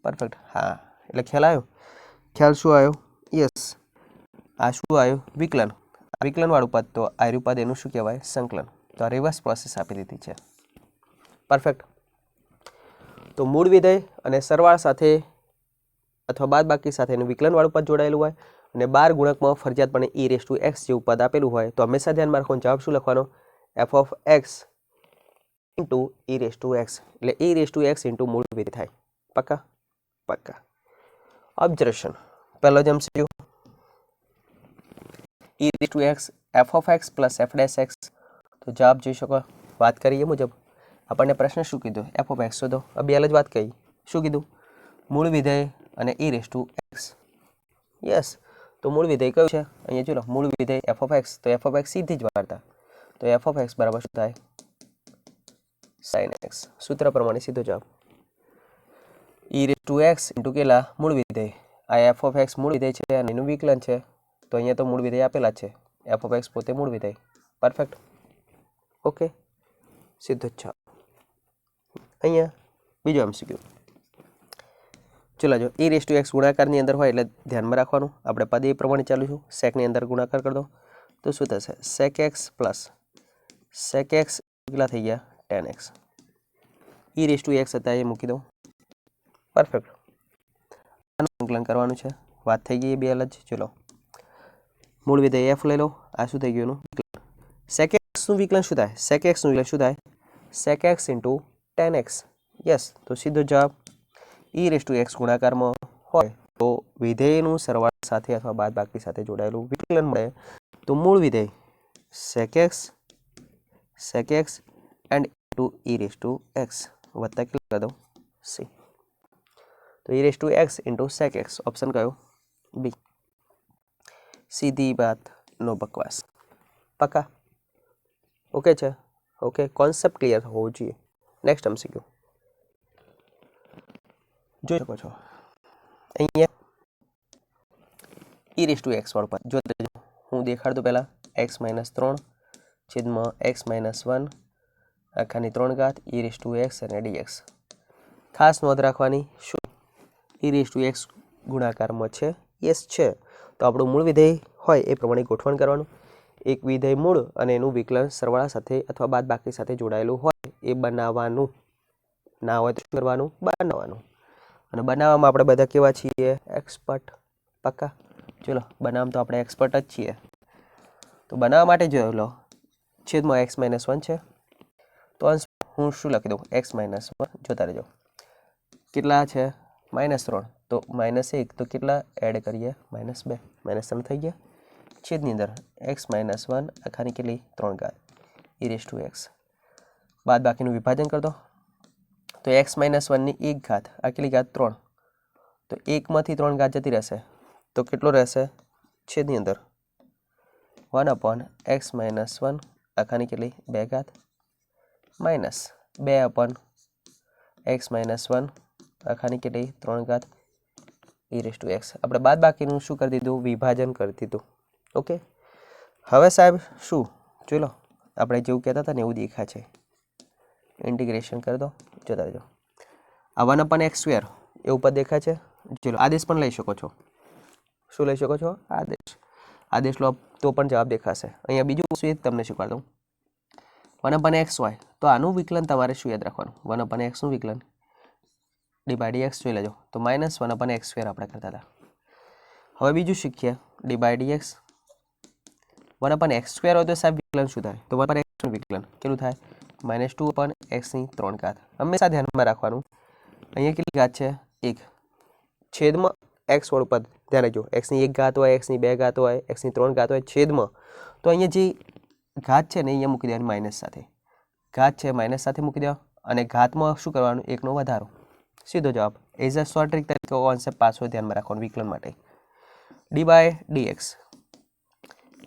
પરફેક્ટ, હા એટલે ખ્યાલ આવ્યો, ખ્યાલ શું આવ્યો યસ, આ શું આવ્યું વિકલન, વિકલનવાળું પદ, તો આર્યું પદ એનું શું કહેવાય સંકલન, તો આ રિવર્સ પ્રોસેસ આપી દીધી છે। પરફેક્ટ, તો મૂળ વિધેય અને સરવાળા સાથે અથવા બાદબાકી સાથે એનું વિકલનવાળું પદ જોડાયેલું હોય અને 12 ગુણકમાં ફરજિયાતપણે e રેસ ટુ x જેવું પદ આપેલું હોય તો હંમેશા ધ્યાનમાં રાખવાનું જવાબ શું લખવાનો f of x into e raise to x એટલે e raise to x into મૂળ વિધેય થાય પક્કા પક્કા ઓબ્ઝર્વેશન પહેલો જ MCQ e raise to x f of x plus f dash x તો જવાબ જોઈ શકો વાત કરીએ મુજબ આપણને પ્રશ્ન શું કીધું f ઓફ x શોધો અભી હાલ જ વાત કહી શું કીધું મૂળ વિધેય અને e raise to x yes તો મૂળ વિધેય કયું છે અહીંયા ચલો મૂળ વિધેય f ઓફ x તો f ઓફ x સીધી જ વાર્તા તો f ઓફ x બરાબર શું થાય sin x સૂત્ર પ્રમાણે સીધો જવાબ e raise to x into કેટલા મૂળ વિધેય આ f ઓફ x મૂળ વિધેય છે અને એનું વિકલન છે તો અહીંયા તો મૂળ વિધેય આપેલા છે f ઓફ x પોતે મૂળ વિધેય પરફેક્ટ ઓકે સીધો જ જવાબ અહીંયા બીજો MCQ ચલો જો e રેસ ટુ x ગુણાકારની અંદર હોય એટલે ધ્યાનમાં રાખવાનું આપણે પદ એ પ્રમાણે ચાલીશું સેકની અંદર ગુણાકાર કરી દો તો શું થશે sec x plus sec x કેટલા થઈ ગયા tan x e raise to x હતા એ મૂકી દો પરફેક્ટ આનું સંકલન કરવાનું છે વાત થઈ ગઈ એ બે અલગ ચલો મૂળ વિધેય f લઈ લો આ શું થઈ ગયું એનું sec x નું વિકલન શું થાય sec x નું વિકલન શું થાય sec x into tan x yes તો સીધો જવાબ e રેસ ટુ x ગુણાકારમાં હોય તો વિધેયનું સરવાળા સાથે અથવા બાદબાકી સાથે જોડાયેલું વિકલન મળે તો મૂળ વિધેય sec x and into e raise to x વત્તા કેટલું કરી દો c તો e raise to x into sec x option કયો બી સીધી બાત નો બકવાસ પક્કા ઓકે છે ઓકે કોન્સેપ્ટ ક્લિયર હોવો જોઈએ નેક્સ્ટ MCQ જોઈ શકો છો અહીંયા e રેસ ટુ x વાળું પદ જો હું દેખાડ દઉં પહેલા x - 3 છેદમાં x - 1 આખાની 3 ઘાત e રેસ ટુ x અને dx ખાસ નોંધ રાખવાની શું e રેસ ટુ x ગુણાકારમાં છે યસ છે તો આપણું મૂળ વિધેય હોય એ પ્રમાણે ગોઠવણ કરવાનું એક વિધેય મૂળ અને એનું વિકલન સરવાળા સાથે અથવા બાદબાકી સાથે જોડાયેલું હોય એ બનાવવાનું ના હોય તો શું કરવાનું બનાવવાનું અને બનાવવામાં આપણે બધા કેવા છીએ એક્સપર્ટ પક્કા ચલો બનાવવામાં તો આપણે એક્સપર્ટ જ છીએ તો બનાવવા માટે જોઈ લો છેદમાં x - 1 છે તો અંશ હું શું લખી દઉં x - 1 જોતા રહેજો કેટલા છે -3 તો -1 તો કેટલા એડ કરીએ -2 -3 થઈ ગયા છેદની અંદર x - 1 આખાની કેટલી 3 ઘાત e રેસ ટુ x બાદ બાકીનું વિભાજન કરી દો તો x - 1 ની 1 ઘાત આ કેટલી ઘાત 3 તો 1 માંથી 3 ઘાત જતી રહેશે તો કેટલો રહેશે છેદની અંદર 1/x - 1 આખાની કેટલી 2 ઘાત માઇનસ 2/x - 1 આખાની કેટલી 3 ઘાત e રેસ ટુ x આપણે બાદ બાકીનું શું કરી દીધું વિભાજન કરી દીધું ઓકે હવે સાહેબ શું જોઈ લો આપણે જેવું કહેતા હતા ને એવું દેખાય છે ઇન્ટિગ્રેશન કરી દો જોતા રહેજો આ 1/x² એવું પદ દેખાય છે ચલો આદેશ પણ લઈ શકો છો શું લઈ શકો છો આદેશ લો તો પણ જવાબ દેખાશે અહીંયા બીજું વસ્તુ તમને શીખવાડ દઉં 1/x હોય તો આનું વિકલન તમારે શું યાદ રાખવાનું 1/x નું વિકલન d/dx જોઈ લેજો તો -1/x² આપણે કરતા હતા હવે બીજું શીખીએ d/dx 1/x² હોય તો સાહેબ વિકલન શું થાય તો 1/x નું વિકલન કેટલું થાય -2/x ની 3 ઘાત હંમેશા ધ્યાનમાં રાખવાનું અહીંયા કેટલી ઘાત છે 1 છેદમાં x વાળું પદ ધ્યાન રાખજો x ની 1 ઘાત હોય x ની 2 ઘાત હોય x ની 3 ઘાત હોય છેદમાં તો અહીંયા જે ઘાત છે ને અહીંયા મૂકી દેવાની માઇનસ સાથે ઘાત છે માઇનસ સાથે મૂકી દેવા અને ઘાતમાં શું કરવાનું 1 નો વધારો સીધો જવાબ એઝ અ શોર્ટ ટ્રિક તરીકે કોન્સેપ્ટ પાછો ધ્યાનમાં રાખવાનું વિકલન માટે d/dx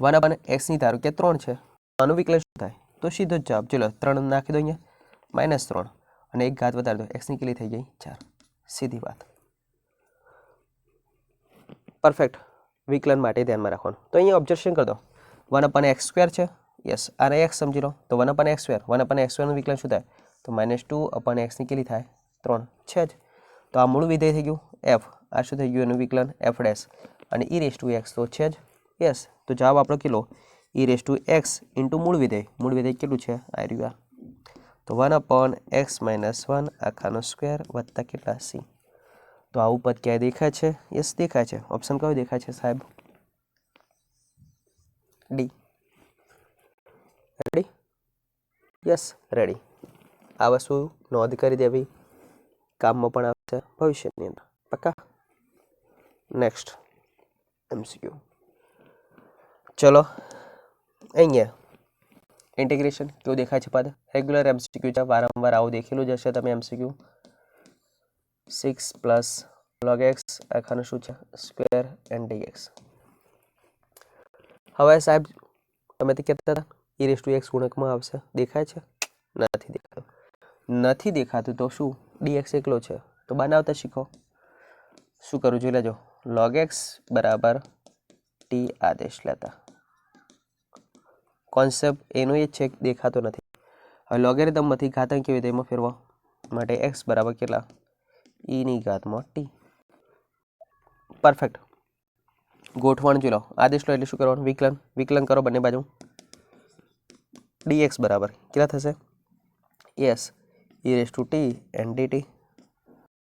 1/x ની ધારો કે 3 છે આનું વિકલન શું થાય તો સીધો જ જવાબ ચલો 3 નાખી દો અહીંયા -3 અને 1 ઘાત વધારી દો x ની કેટલી થઈ ગઈ 4 સીધી વાત પરફેક્ટ વિકલન માટે ધ્યાનમાં રાખવાનું તો અહીંયા ઓબ્ઝર્વેશન કરી દો 1/x² છે યસ આને x સમજી લો તો 1/x² નું વિકલન શું થાય તો -2/x ની કેટલી થાય 3 છે જ તો આ મૂળ વિધેય થઈ ગયું f આ શું થઈ ગયું એનું વિકલન f' અને e રેસ ટુ x તો છે જ યસ તો જવાબ આપણો કેટલો e raise to x into મૂળ વિધેય કેટલું છે આ રહ્યું તો 1/x - 1 આખાનો સ્ક્વેર વત્તા કેટલા c તો આવું પદ ક્યાંય દેખાય છે યસ દેખાય છે ઓપ્શન કયો દેખાય છે સાહેબ ડી. રેડી? Yes, ready. આ વસ્તુ નોંધ કરી દેવી, કામમાં પણ આવશે ભવિષ્યની અંદર. પક્કા? Next MCQ. ચલો અહીંયા ઇન્ટિગ્રેશન કેવું દેખાય છે પદ? રેગ્યુલર MCQ છે, વારંવાર આવું દેખેલું જ હશે તમે MCQ. 6 પ્લસ log x આખાનું શું છે? Square and dx. હવે સાહેબ તમે તે કહેતા હતા e⁻x ગુણકમાં આવશે, દેખાય છે? નથી દેખાતું. નથી દેખાતું તો શું? dx એકલો છે તો બનાવતા શીખો. શું કરું જોઈ લેજો. log x બરાબર t આદેશ લેતા. કોન્સેપ્ટ એનો એ જ છે, દેખાતો નથી. હવે લોગેરિધમમાંથી ઘાતાંક કેવી રીતે એમાં ફેરવો માટે x બરાબર કેટલા? e ની ઘાતમાં t. પરફેક્ટ. ગોઠવણ જોઈ લો. આદેશ લો એટલે શું કરવાનું? વિકલન. વિકલન કરો બંને બાજુ. dx બરાબર કેટલા થશે? Yes, e⁻t and dt.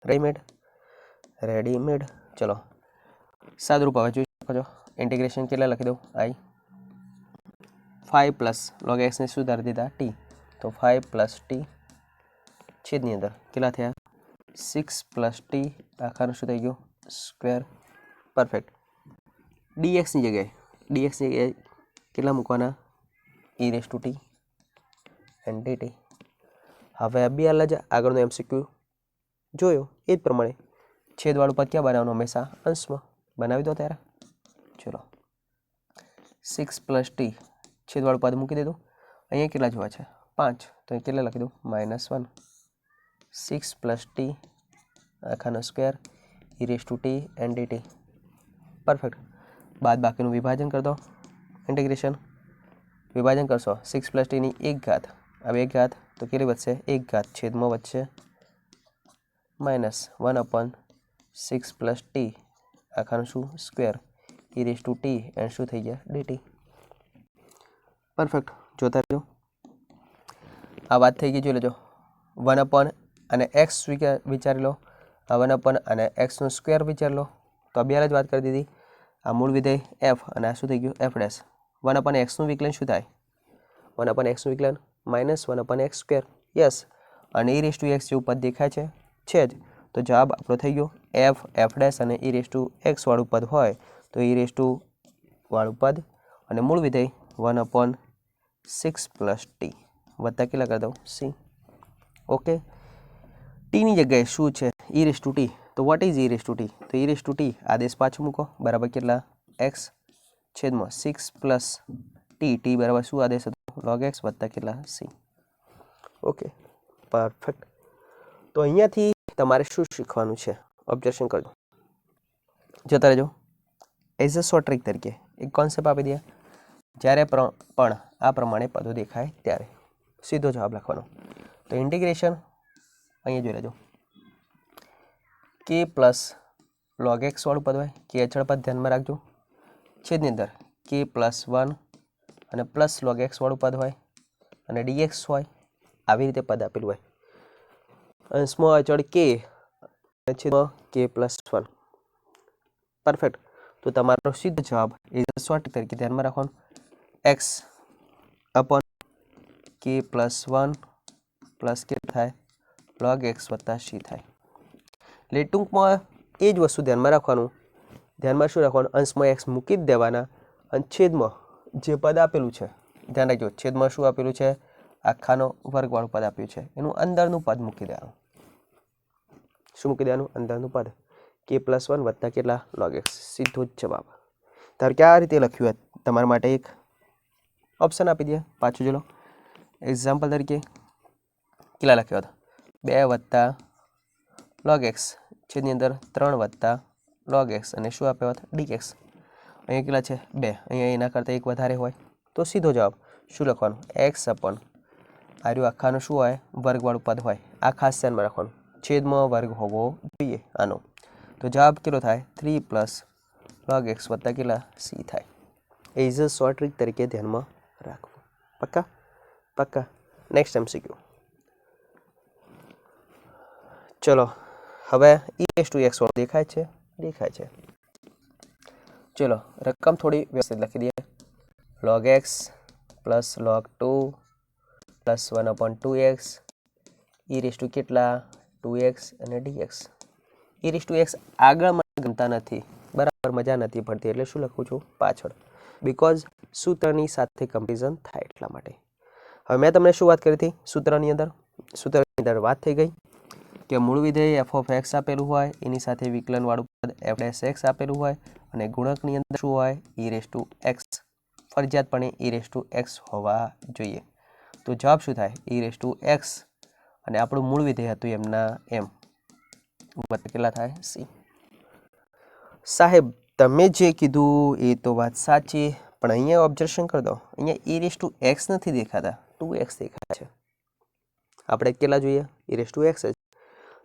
Readymade? Readymade. ચલો સાદરૂપ હવે જોઈ શકો છો. ઇન્ટિગ્રેશન કેટલા લખી દઉં? i 5 પ્લસ log x ને શું ધારી દીધા? t. તો 5 પ્લસ t છેદની અંદર કેટલા થયા? 6 પ્લસ t આખાનું શું થઈ ગયું? સ્ક્વેર. પરફેક્ટ. dxની જગ્યાએ કેટલા મૂકવાના? e⁻t and dt. હવે બે અલગ આગળનો MCQ જોયો એ જ પ્રમાણે છેદવાળું પદ ક્યાં બનાવવાનું? હંમેશા અંશમાં બનાવી દો ત્યારે. ચલો 6 પ્લસ t છેદવાળું પદ મૂકી દીધું. અહીંયા કેટલા જોવા છે? 5. તો અહીં કેટલા લખી દઉં? -1. 6 પ્લસ t આખાનો square e⁻t and dt. Perfect. બાદ બાકીનું વિભાજન કરી દો. ઇન્ટિગ્રેશન વિભાજન કરશો 6 પ્લસ ટીની 1 ઘાત. હવે 1 ઘાત તો કેટલી વધશે? 1 ઘાત છેદમાં વધશે -1/6 પ્લસ ટી આખાનું શું? સ્ક્વેર e⁻t એન્ડ શું થઈ ગયા? dt. પરફેક્ટ. જોતા રહેજો. આ વાત થઈ ગઈ, જોઈ લેજો. 1/ અને x વિચારી લો, 1/ અને x નો સ્ક્વેર વિચારી લો. તો આ બે જ વાત કરી દીધી. આ મૂળ વિધેય f અને આ શું થઈ ગયું? f'. 1/x નું વિકલન શું થાય? 1/x નું વિકલન -1/x સ્ક્વેર. યસ, અને e⁻x જેવું પદ દેખાય છે જ. તો જવાબ આપણો થઈ ગયો f, f' અને e⁻x વાળું પદ હોય તો e⁻ વાળું પદ અને મૂળ વિધેય 1/6 પ્લસ ટી વત્તા કેટલા કરી દઉં? c. ઓકે. ટીની જગ્યાએ શું છે? e⁻t. તો વોટ ઇઝ e⁻t? તો e⁻t આદેશ પાછું મૂકો બરાબર કેટલા? x છેદમાં 6 પ્લસ ટી બરાબર શું આદેશ હતો? log x વત્તા કેટલા? c. Okay, perfect. તો અહીંયાથી તમારે શું શીખવાનું છે? ઓબ્ઝર્વેશન કરજો, જતા રહેજો. એઝ અ શોર્ટ ટ્રિક તરીકે એક કોન્સેપ્ટ આપી દે. જ્યારે પણ આ પ્રમાણે પદો દેખાય ત્યારે સીધો જવાબ લખવાનો. તો ઇન્ટિગ્રેશન અહીંયા જોઈ લેજો. k પ્લસ log x વાળું પદ હોય, k અચળ પદ ધ્યાનમાં રાખજો. છેદની અંદર k પ્લસ 1 અને પ્લસ log x વાળું પદ હોય અને dx હોય. આવી રીતે પદ આપેલું હોય. અંશમાં અચળ k અને છેદમાં k પ્લસ 1. પરફેક્ટ. તો તમારો સીધો જવાબ એ શોર્ટ તરીકે ધ્યાનમાં રાખવાનું x upon k plus 1 plus કે થાય log x વત્તા c થાય. એટલે ટૂંકમાં એ જ વસ્તુ ધ્યાનમાં રાખવાનું. ધ્યાનમાં શું રાખવાનું? અંશમાં x મૂકી જ દેવાના અને છેદમાં જે પદ આપેલું છે ધ્યાન રાખજો. છેદમાં શું આપેલું છે? આખાનો વર્ગવાળું પદ આપ્યું છે, એનું અંદરનું પદ મૂકી દેવાનું. શું મૂકી દેવાનું? અંદરનું પદ. k પ્લસ 1 વત્તા કેટલા? log x. સીધો જ જવાબ. ધારો કે આ રીતે લખ્યું હોય, તમારા માટે એક ઓપ્શન આપી દે. પાછું જોઈ લો. એક્ઝામ્પલ તરીકે કેટલા લખ્યો હતો? 2 વત્તા log x છેદની અંદર 3 વત્તા log x અને શું આપ્યો હતો? dx. અહીંયા કેટલા છે? 2. અહીંયા એના કરતાં એક વધારે હોય તો સીધો જવાબ શું લખવાનું? x અપોન આર્યું આખાનું શું હોય? વર્ગવાળું પદ હોય. આ ખાસ ધ્યાનમાં રાખવાનું. છેદમાં વર્ગ હોવો જોઈએ આનો. તો જવાબ કેટલો થાય? 3 પ્લસ log x વત્તા કેટલા? c થાય. એઝ અ શોર્ટ ટ્રિક તરીકે ધ્યાનમાં રાખવું. પક્કા? પક્કા. Next MCQ. ચલો હવે e⁻x વાળું દેખાય છે? ચલો રકમ થોડી વ્યવસ્થિત લખી દઈએ. log x plus log 2 plus 1/2x e raise to કેટલા 2x અને dx e raise to x આગળ મને ગમતા નથી, બરાબર મજા નથી પડતી, એટલે શું લખું છું પાછળ, બીકોઝ સૂત્રની સાથે કમ્પેરિઝન થાય એટલા માટે. હવે મેં તમને શું વાત કરી હતી સૂત્રની અંદર વાત થઈ ગઈ કે મૂળ વિધેય f ઓફ x આપેલું હોય, એની સાથે વિકલનવાળું પદ f ડેશ x આપેલું હોય, અને ગુણકની અંદર શું હોય e raise to x, ફરજિયાતપણે e raise to x હોવા જોઈએ. તો જવાબ શું થાય e રેસ ટુ x, અને આપણું મૂળ વિધેય હતું એમના એમ, કેટલા થાય c. સાહેબ તમે જે કીધું એ તો વાત સાચી, પણ અહીંયા ઓબ્ઝર્વેશન કરી દો, અહીંયા e રેસ ટુ x નથી દેખાતા, 2x દેખાય છે. આપણે કેટલા જોઈએ e રેસ ટુ x જ,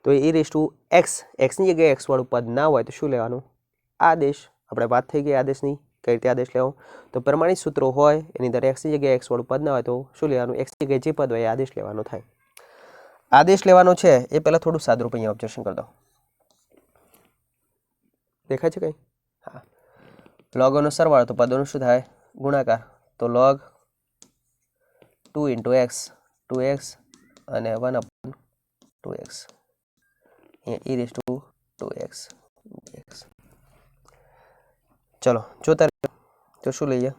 તો e રેસ ટુ x, xની જગ્યાએ x વાળું પદ ના હોય તો શું લેવાનું આદેશ. આપણે વાત થઈ ગઈ આદેશની, કઈ રીતે આદેશ લેવો, તો પ્રમાણિત સૂત્રો હોય એની અંદર xની જગ્યાએ x વાળું પદ ના હોય તો શું લેવાનું, x ની જગ્યાએ જે પદ હોય એ આદેશ લેવાનો થાય. આદેશ લેવાનો છે એ પહેલાં થોડું સાદુરૂપ અહીંયા ઓબ્ઝર્વેશન કરી દો, દેખાય છે કંઈ? હા, લોગોનો સરવાળો તો પદોનું શું થાય ગુણાકાર, તો log 2 ઇન્ટુ એક્સ 2x અને 1/2x, અહીંયા e રેસ ટુ 2x. ચલો જોતા રહો, તો શું લઈએ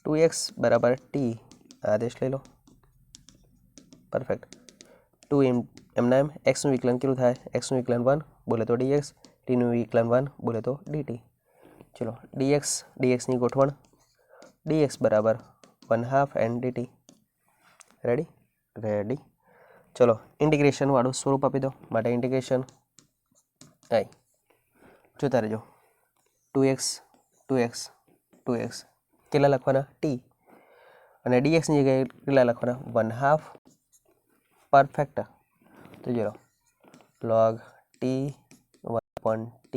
2x બરાબર t, આદેશ લઈ લો, પરફેક્ટ. 2 એમના એમ એક્સનું વિકલન કેટલું થાય, એક્સનું વિકલન 1 બોલે તો dx, ટીનું વિકલન 1 બોલે તો dt. ચલો dxની ગોઠવણ, dx બરાબર 1/2 and dt. રેડી. ચલો ઇન્ટિગ્રેશન વાળું સ્વરૂપ આપી દો, માટે ઇન્ટિગ્રેશન આઈ, જોતા રહેજો 2x કેટલા લખવાના t, અને dxની જગ્યાએ કેટલા લખવાના 1/2, પરફેક્ટ. તો જો log t 1/t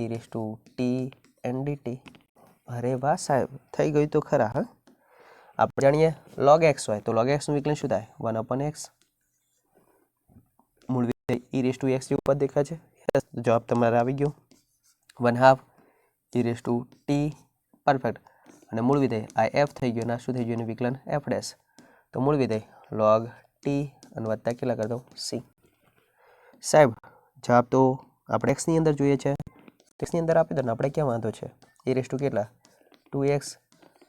e raise to t and dt. અરે વાહ સાહેબ, થઈ ગયું તો ખરા. હા, આપણે જાણીએ log x હોય તો log x નું વિકલન શું થાય 1/x, મૂળ વિધેય e રેસ ટુ x જેવું પદ દેખાય છે, જવાબ તમારે આવી ગયો 1/2 e raise to t, perfect. અને મૂળ વિધેય આ f થઈ ગયો, ના શું થઈ ગયું એનું વિકલન f ડેશ, તો મૂળ વિધેય log t અને વત્તા કેટલા કરી દો c. સાહેબ જવાબ તો આપણે x ની અંદર જોઈએ છે, x ની અંદર આપી દો ને, આપણે ક્યાં વાંધો છે, e રેસ ટુ કેટલા 2x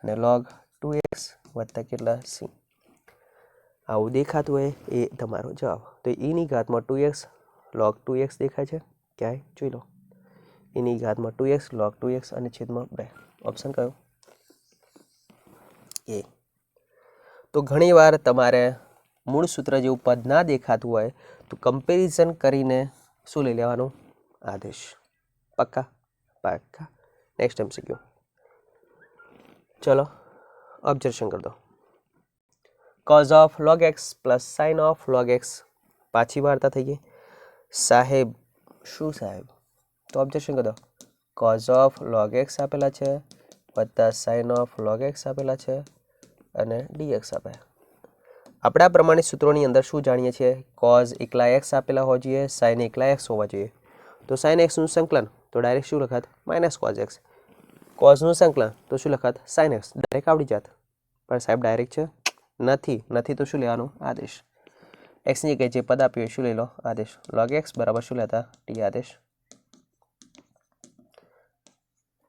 અને log 2x વત્તા કેટલા c. આવું દેખાતું હોય એ તમારો જવાબ. તો eની ઘાતમાં 2x log 2x દેખાય છે ક્યાંય, જોઈ લો, eની ઘાતમાં 2x log 2x અને છેદમાં 2, ઓપ્શન કયો એ. તો ઘણીવાર તમારે મૂળ સૂત્ર જેવું પદ ના દેખાતું હોય તો કમ્પેરિઝન કરીને શું લઈ લેવાનું આદેશ. પક્કા? Next MCQ. ચલો ઓબ્ઝર્વેશન કરી દો, cos of log x plus sine of log x, પાછી વાર્તા થઈ ગઈ. સાહેબ શું સાહેબ, તો ઓબ્ઝર્વેશન કરી દો, cos ઓફ log x આપેલા છે વત્તા સાઇન ઓફ log x આપેલા છે અને dx આપ્યા. આપણે આ પ્રમાણે સૂત્રોની અંદર શું જાણીએ છીએ, cos એકલા x આપેલા હોવા જોઈએ, sin એકલા x હોવા જોઈએ. તો sin x નું સંકલન તો ડાયરેક્ટ શું લખાત માઇનસ cos x, cos નું સંકલન તો શું લખાત sin x, ડાયરેક્ટ આવડી જાત. પણ સાહેબ ડાયરેક્ટ છે નથી તો શું લેવાનું આદેશ. x ની જગ્યાએ જે પદ આપ્યું શું લઈ લો આદેશ, log x બરાબર શું લેતા t આદેશ.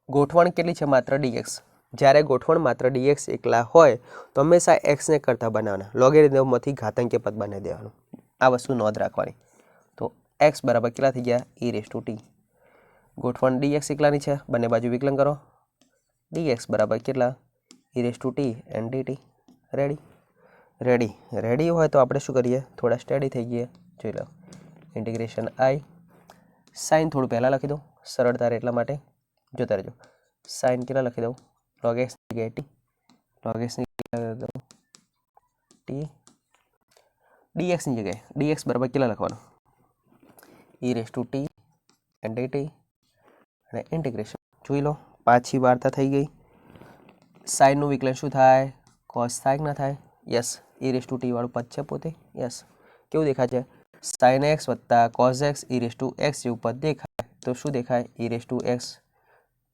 ગોઠવણ કેટલી છે માત્ર dx, જ્યારે ગોઠવણ માત્ર dx એકલા હોય તો હંમેશા x ને કરતા બનાવવાના, લોગેરિધમમાંથી ઘાતાંકીય પદ બનાવી દેવાનું, આ વસ્તુ નોંધ રાખવાની. તો x બરાબર કેટલા થઈ ગયા e રેસ ટુ t, ગોઠવણ dx એકલાની છે, બંને બાજુ વિકલન કરો, dx બરાબર કેટલા e raise to t and dt. Ready હોય તો આપણે શું કરીએ, થોડા સ્ટડી થઈ ગઈએ, જોઈ લો ઇન્ટિગ્રેશન i, સાઇન થોડું પહેલાં લખી દો સરળતા એટલા માટે, જોતા રહેજો. સાઇન કેટલા લખી દઉં log x ની જગ્યાએ t, log x ની જગ્યાએ t, dx ની જગ્યાએ dx બરાબર કેટલા લખવાનું e raise to t and dt, અને ઇન્ટિગ્રેશન જોઈ લો, પાછી વાર્તા થઈ ગઈ. સાઇનનું વિકલન શું થાય cos થાય ના થાય, yes, e raise to t વાળું પદ છે પોતે, યસ. કેવું દેખાય છે sin x વત્તા cos x e raise to x જેવું પદ દેખાય, તો શું દેખાય e રેસ ટુ x,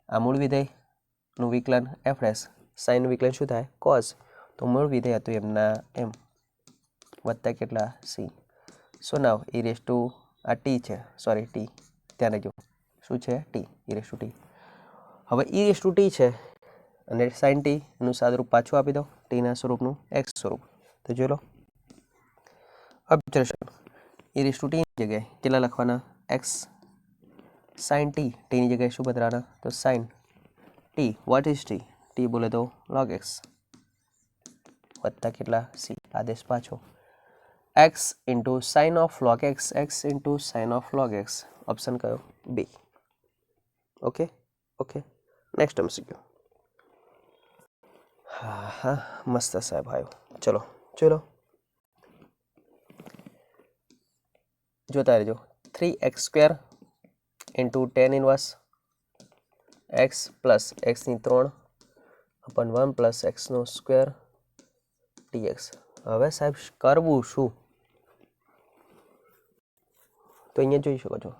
આ મૂળ વિધેયનું વિકલન f ડેશ સાઇન વિકલન શું થાય કોસ, તો મૂળ વિધેય હતું એમના એમ વત્તા કેટલા C. So now e raise to આ ટી છે, સોરી ટી ત્યાં જો શું છે T, e raise to T. હવે ઈ રેસ ટુ ટી છે અને સાઇન ટી નું સાદુરૂપ પાછું આપી દો, ટીના સ્વરૂપનું એક્સ સ્વરૂપ. તો જોઈ લો ઓબ્ઝર્વેશન, ઈ રેસ ટુ ટીની જગ્યાએ કેટલા લખવાના એક્સ સાઇન ટી, ટીની જગ્યાએ શું બદલવાના તો sine t. What is t, t બોલે તો log x વત્તા કેટલા સી, આદેશ પાછો x into sine of log x, x into sine of log x. Option કયો B. Okay okay next MCQ. હા હા મસ્ત સાહેબ આવ્યો. ચલો ચલો જોતા રહેજો. 3x² into tan inverse x plus એક્સની 3 અપન 1 પ્લસ એક્સનો સ્ક્વેર dx. હવે સાહેબ કરવું શું, તો અહીંયા જોઈ શકો છો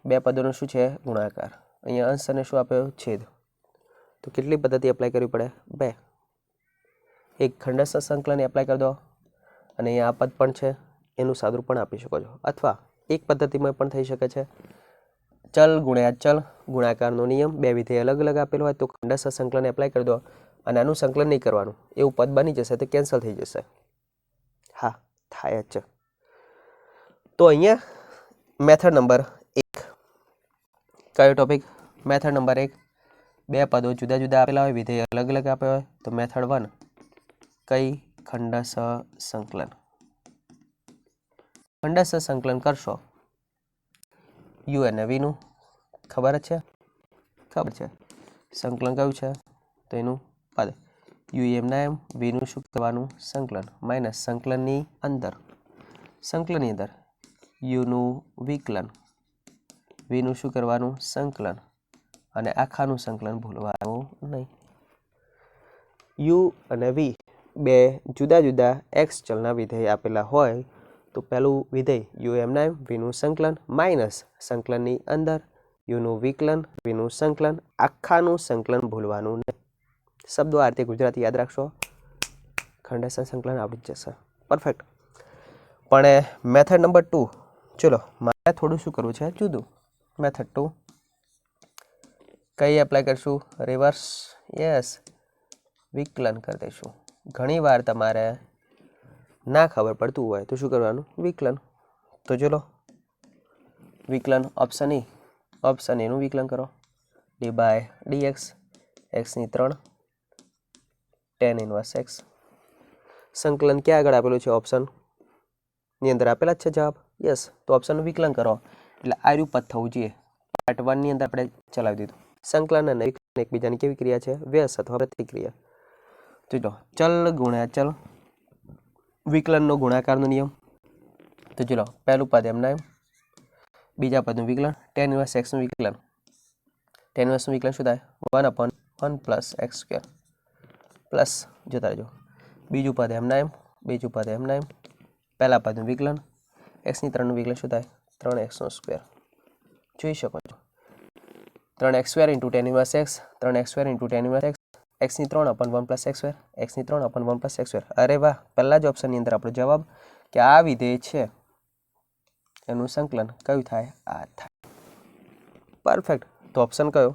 બે પદોનો શું છે ગુણાકાર, અહીંયા અંશ અને શું આપ્યો છેદ. તો કેટલી પદ્ધતિ એપ્લાય કરવી પડે બે. એક ખંડસ્થ સંકલન એપ્લાય કરી દો અને અહીંયા આ પદ પણ છે એનું સાદુરૂપ પણ આપી શકો છો, અથવા એક પદ્ધતિમાં પણ થઈ શકે છે ચલ ગુણ્યા ચલ ગુણાકારનો નિયમ, બે વિધેય અલગ અલગ આપેલો હોય તો ખંડસ્થ સંકલન એપ્લાય કરી દો અને આનું સંકલન નહીં કરવાનું, એવું પદ બની જશે તો કેન્સલ થઈ જશે. હા થાય જ છે. તો અહીંયા મેથડ નંબર 1 કયો ટોપિક, મેથડ નંબર 1 બે પદો જુદા જુદા આપેલા હોય, વિધેય અલગ અલગ આપ્યા હોય તો મેથડ 1 કઈ ખંડસ્થ સંકલન. ખંડસ્થ સંકલન કરશો યુ અને વીનું ખબર જ છે, ખબર છે સંકલન કયું છે તો એનું પદ યુ એમના એમ, વીનું શું કરવાનું સંકલન, માઇનસ સંકલનની અંદર યુનું વિકલન, વીનું શું કરવાનું સંકલન અને આખાનું સંકલન ભૂલવાનું નહીં. યુ અને વી બે જુદા જુદા એક્સ ચલના વિધેય આપેલા હોય તો પહેલું વિધેય યુ એમના એમ, વીનું સંકલન માઇનસ સંકલનની અંદર યુનું વિકલન, વીનું સંકલન, આખાનું સંકલન ભૂલવાનું નહીં. શબ્દો આ રીતે ગુજરાતી યાદ રાખશો, ખંડસ્થ સંકલન આવડી જ જશે. પરફેક્ટ. પણ મેથડ નંબર 2 ચલો મારે થોડું શું કરવું છે જુદું. મેથડ 2 કઈ એપ્લાય કરશું રિવર્સ, યસ વિકલન કરી દઈશું. ઘણી વાર તમારે ના ખબર પડતું હોય તો શું કરવાનું વિકલન. તો ચલો વિકલન ઓપ્શન એ, ઓપ્શન એનું વિકલન કરો ડી બાય dx, એક્સની 3 tan ઇનવર્સ x. સંકલન ક્યાં આગળ આપેલું છે ઓપ્શન ની અંદર આપેલા જ છે જવાબ, યસ. તો ઓપ્શનનું વિકલન કરો એટલે આ રૂપ પદ થવું જોઈએ. પાર્ટ 1 ની અંદર આપણે ચલાવી દીધું. સંકલન અને વિકલન એકબીજાની કેવી ક્રિયા છે વ્યસ્ત અથવા પ્રતિક્રિયા. તો ચલો ચલ ગુણ્યા ચલ વિકલનનો ગુણાકારનો નિયમ. તો ચલો પહેલું પદ એમના એમ, બીજા પદનું વિકલન tan ઇનવર્સ x નું વિકલન, tan ઇનવર્સનું વિકલન શું થાય 1/1 પ્લસ એક્સ સ્ક્વેર પ્લસ જોતા રહેજો બીજું પદ એમના એમ, બીજું પદ એમના એમ, પહેલા પદનું વિકલન એક્સની 3 નું વિકલન શું થાય 3x નો સ્ક્વેર. જોઈ શકો છો 3x² into tan inverse x, 3x² into tan inverse x, એક્સની 3/1 પ્લસ એક્સ સ્ક્વેર, એક્સની 3/1 પ્લસ એક્સ સ્ક્વેર. અરે વાહ, પહેલા જ ઓપ્શનની અંદર આપણો જવાબ કે આ વિધેય છે એનું સંકલન કયું થાય આ થાય. પરફેક્ટ. તો ઓપ્શન કયો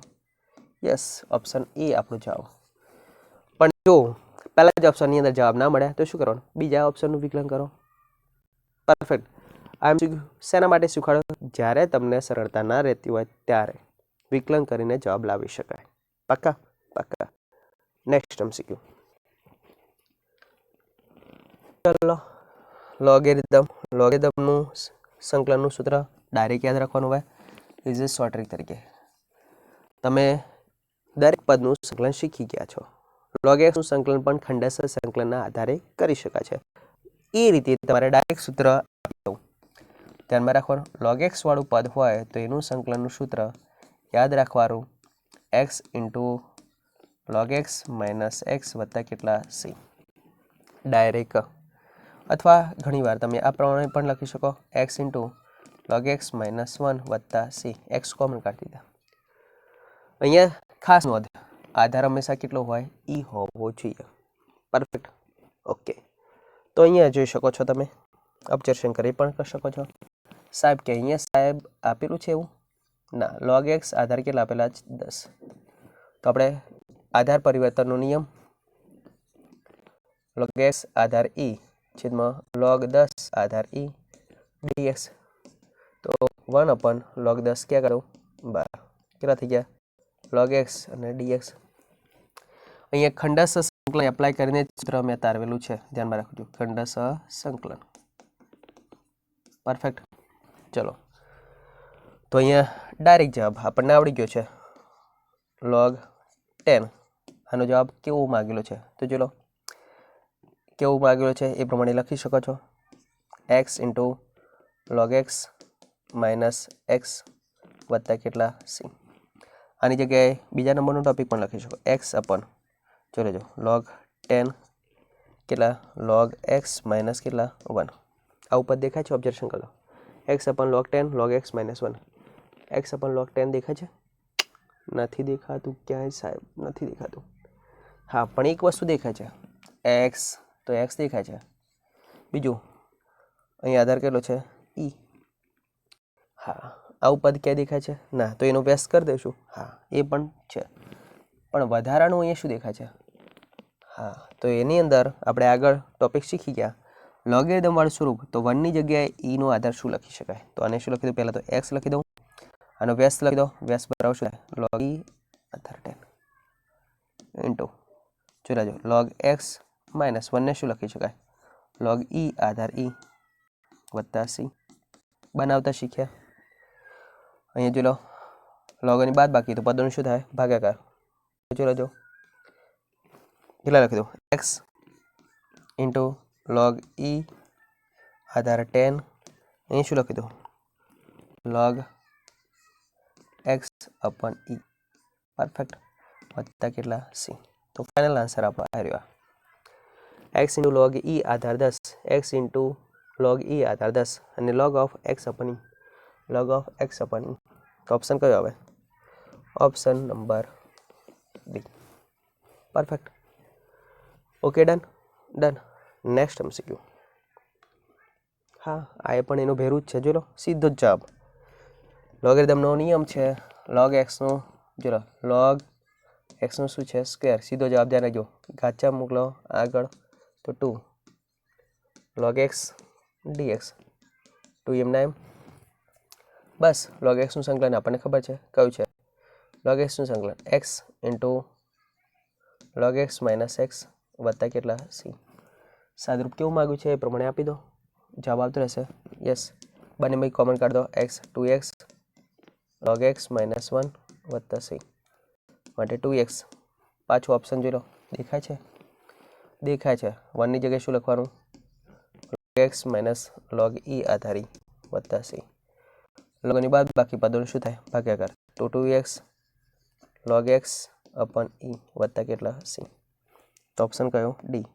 યસ ઓપ્શન એ આપણો જવાબ. પણ જો પહેલા જ ઓપ્શનની અંદર જવાબ ના મળે તો શું કરવાનું બીજા ઓપ્શનનું વિકલન કરો. પરફેક્ટ. આ શેના માટે શીખવાડો, જ્યારે તમને સરળતા ના રહેતી હોય ત્યારે વિકલન કરીને જવાબ લાવી શકાય. પાક્કા પાક્કા. Next MCQ. ચલો લોગેરિધમનું સંકલનનું સૂત્ર ડાયરેક્ટ યાદ રાખવાનું હોય ઇઝ એ શોર્ટ ટ્રિક તરીકે. તમે દરેક પદનું સંકલન શીખી ગયા છો. log x નું સંકલન પણ ખંડસ્થ સંકલનના આધારે કરી શકાય છે. એ રીતે તમારે ડાયરેક્ટ સૂત્ર આપી દઉં. ધ્યાનમાં રાખવાનું log x વાળું પદ હોય તો એનું સંકલનનું સૂત્ર યાદ રાખવાનું x into log x minus x વત્તા કેટલા c. ડાયરેક્ટ અથવા ઘણીવાર તમે આ પ્રમાણે પણ લખી શકો x into log x minus 1 વત્તા c. x કોમન કાઢી દીધા. અહીંયા ખાસ નોંધ આધાર હંમેશા કેટલો હોય? ઈ હોવો જોઈએ. પરફેક્ટ. ઓકે, તો અહીંયા જોઈ શકો છો તમે, ઓબ્ઝર્વેશન કરી પણ કરી શકો છો. સાહેબ કે અહીંયા સાહેબ આપેલું છે એવું ના, log x આધાર કેટલા આપેલા છે? 10. તો આપણે આધાર પરિવર્તનનો નિયમ log x આધાર e છેદમાં log 10 આધાર e dx. તો 1/log 10 ક્યાં કરું? 12. કેટલા થઈ ગયા? log x અને dx. અહીંયા ખંડસ્થ સંકલન એપ્લાય કરીને સૂત્ર મેં તારવેલું છે, ધ્યાનમાં રાખજો. ખંડસ્થ સંકલન. પરફેક્ટ. ચલો, તો અહીંયા ડાયરેક્ટ જવાબ આપણને આવડી ગયો છે, log 10. આનો જવાબ કેવો માગેલો છે? તો ચલો, કેવું માગેલો છે એ પ્રમાણે લખી શકો છો. x into log x minus x વત્તા કેટલા? c. આની જગ્યાએ બીજા નંબરનો ટોપિક પણ લખી શકો, x અપન, ચલો જો, log 10 કેટલા? log x માઇનસ કેટલા? 1. આ ઉપર દેખાય છે? ઓબ્ઝર્વેશન કરો. x અપન log 10 log x minus 1. x અપન log 10 દેખાય છે? નથી દેખાતું ક્યાંય સાહેબ, નથી દેખાતું. હા, પણ એક વસ્તુ દેખાય છે, x, તો x દેખાય છે. બીજું અહીં આધાર કેટલો છે? e. હા, આવું પદ ક્યાં દેખાય છે? ના, તો એનો વ્યસ્ત કરી દઈશું. હા, એ પણ છે, પણ વધારાનું અહીંયા શું દેખાય છે? હા, તો એની અંદર આપણે આગળ ટોપિક શીખી ગયા લોગેરિધમ વાળું સ્વરૂપ. તો 1 ની જગ્યાએ e નો આધાર શું લખી શકાય? તો આને શું લખી દઉં? પહેલાં તો x લખી દઉં, આનો વ્યસ્ત લખી દો. વ્યસ્ત બરાબર શું થાય? log e આધાર 10 ઇન્ટુ, જોજો, log x માઇનસ 1 ને શું લખી શકાય? log e આધાર e વત્તા c. બનાવતા શીખ્યા. અહીંયા જો લો, લોગની બાદ બાકી તો પદોનું શું થાય? ભાગાકાર. ચલો જો, કેટલા લખી દો? x ઇન્ટુ log e આધાર 10, અહીં શું લખી દો? log x અપન e. પરફેક્ટ. વત્તા કેટલા? c. તો ફાઇનલ આન્સર આપણો આવ્યો. x ઇન્ટુ log e આધાર 10, x ઇન્ટુ log e આધાર 10 અને log of x અપન e, log of x અપન e. તો ઓપ્શન કયો આવે? Option number D. Perfect. Okay, done. Done. Next MCQ. હા, આ પણ એનું ભેરું જ છે. જો લો, સીધો જ જવાબ. લોગેરિધમનો નિયમ છે log x નો, જો લો, log x નું શું છે? સ્ક્વેર. સીધો જવાબ ધ્યાન રાખજો. ગાચા મોકલો આગળ, તો 2 log x dx 2 એમના એમ. બસ, log x નું સંકલન આપણને ખબર છે કયું છે. log x નું સંકલન x into log x minus x વત્તા કેટલા? c. સાદરૂપ કેવું માગ્યું છે એ પ્રમાણે આપી દો, જવાબ આવતો રહેશે. યસ, બંને મેં કોમન કાઢી દો. x 2x log x minus 1 વત્તા c માટે 2x. પાછું ઓપ્શન જોઈ લો, દેખાય છે? દેખાય છે. 1 ની જગ્યાએ શું લખવાનું? log x minus log e આધાર e વત્તા c. લોગની બાદ બાકી પદોનું શું થાય? ભાગાકાર. તો 2x log x અપન e વત્તા કેટલા? c. તો ઓપ્શન કયો? ડી.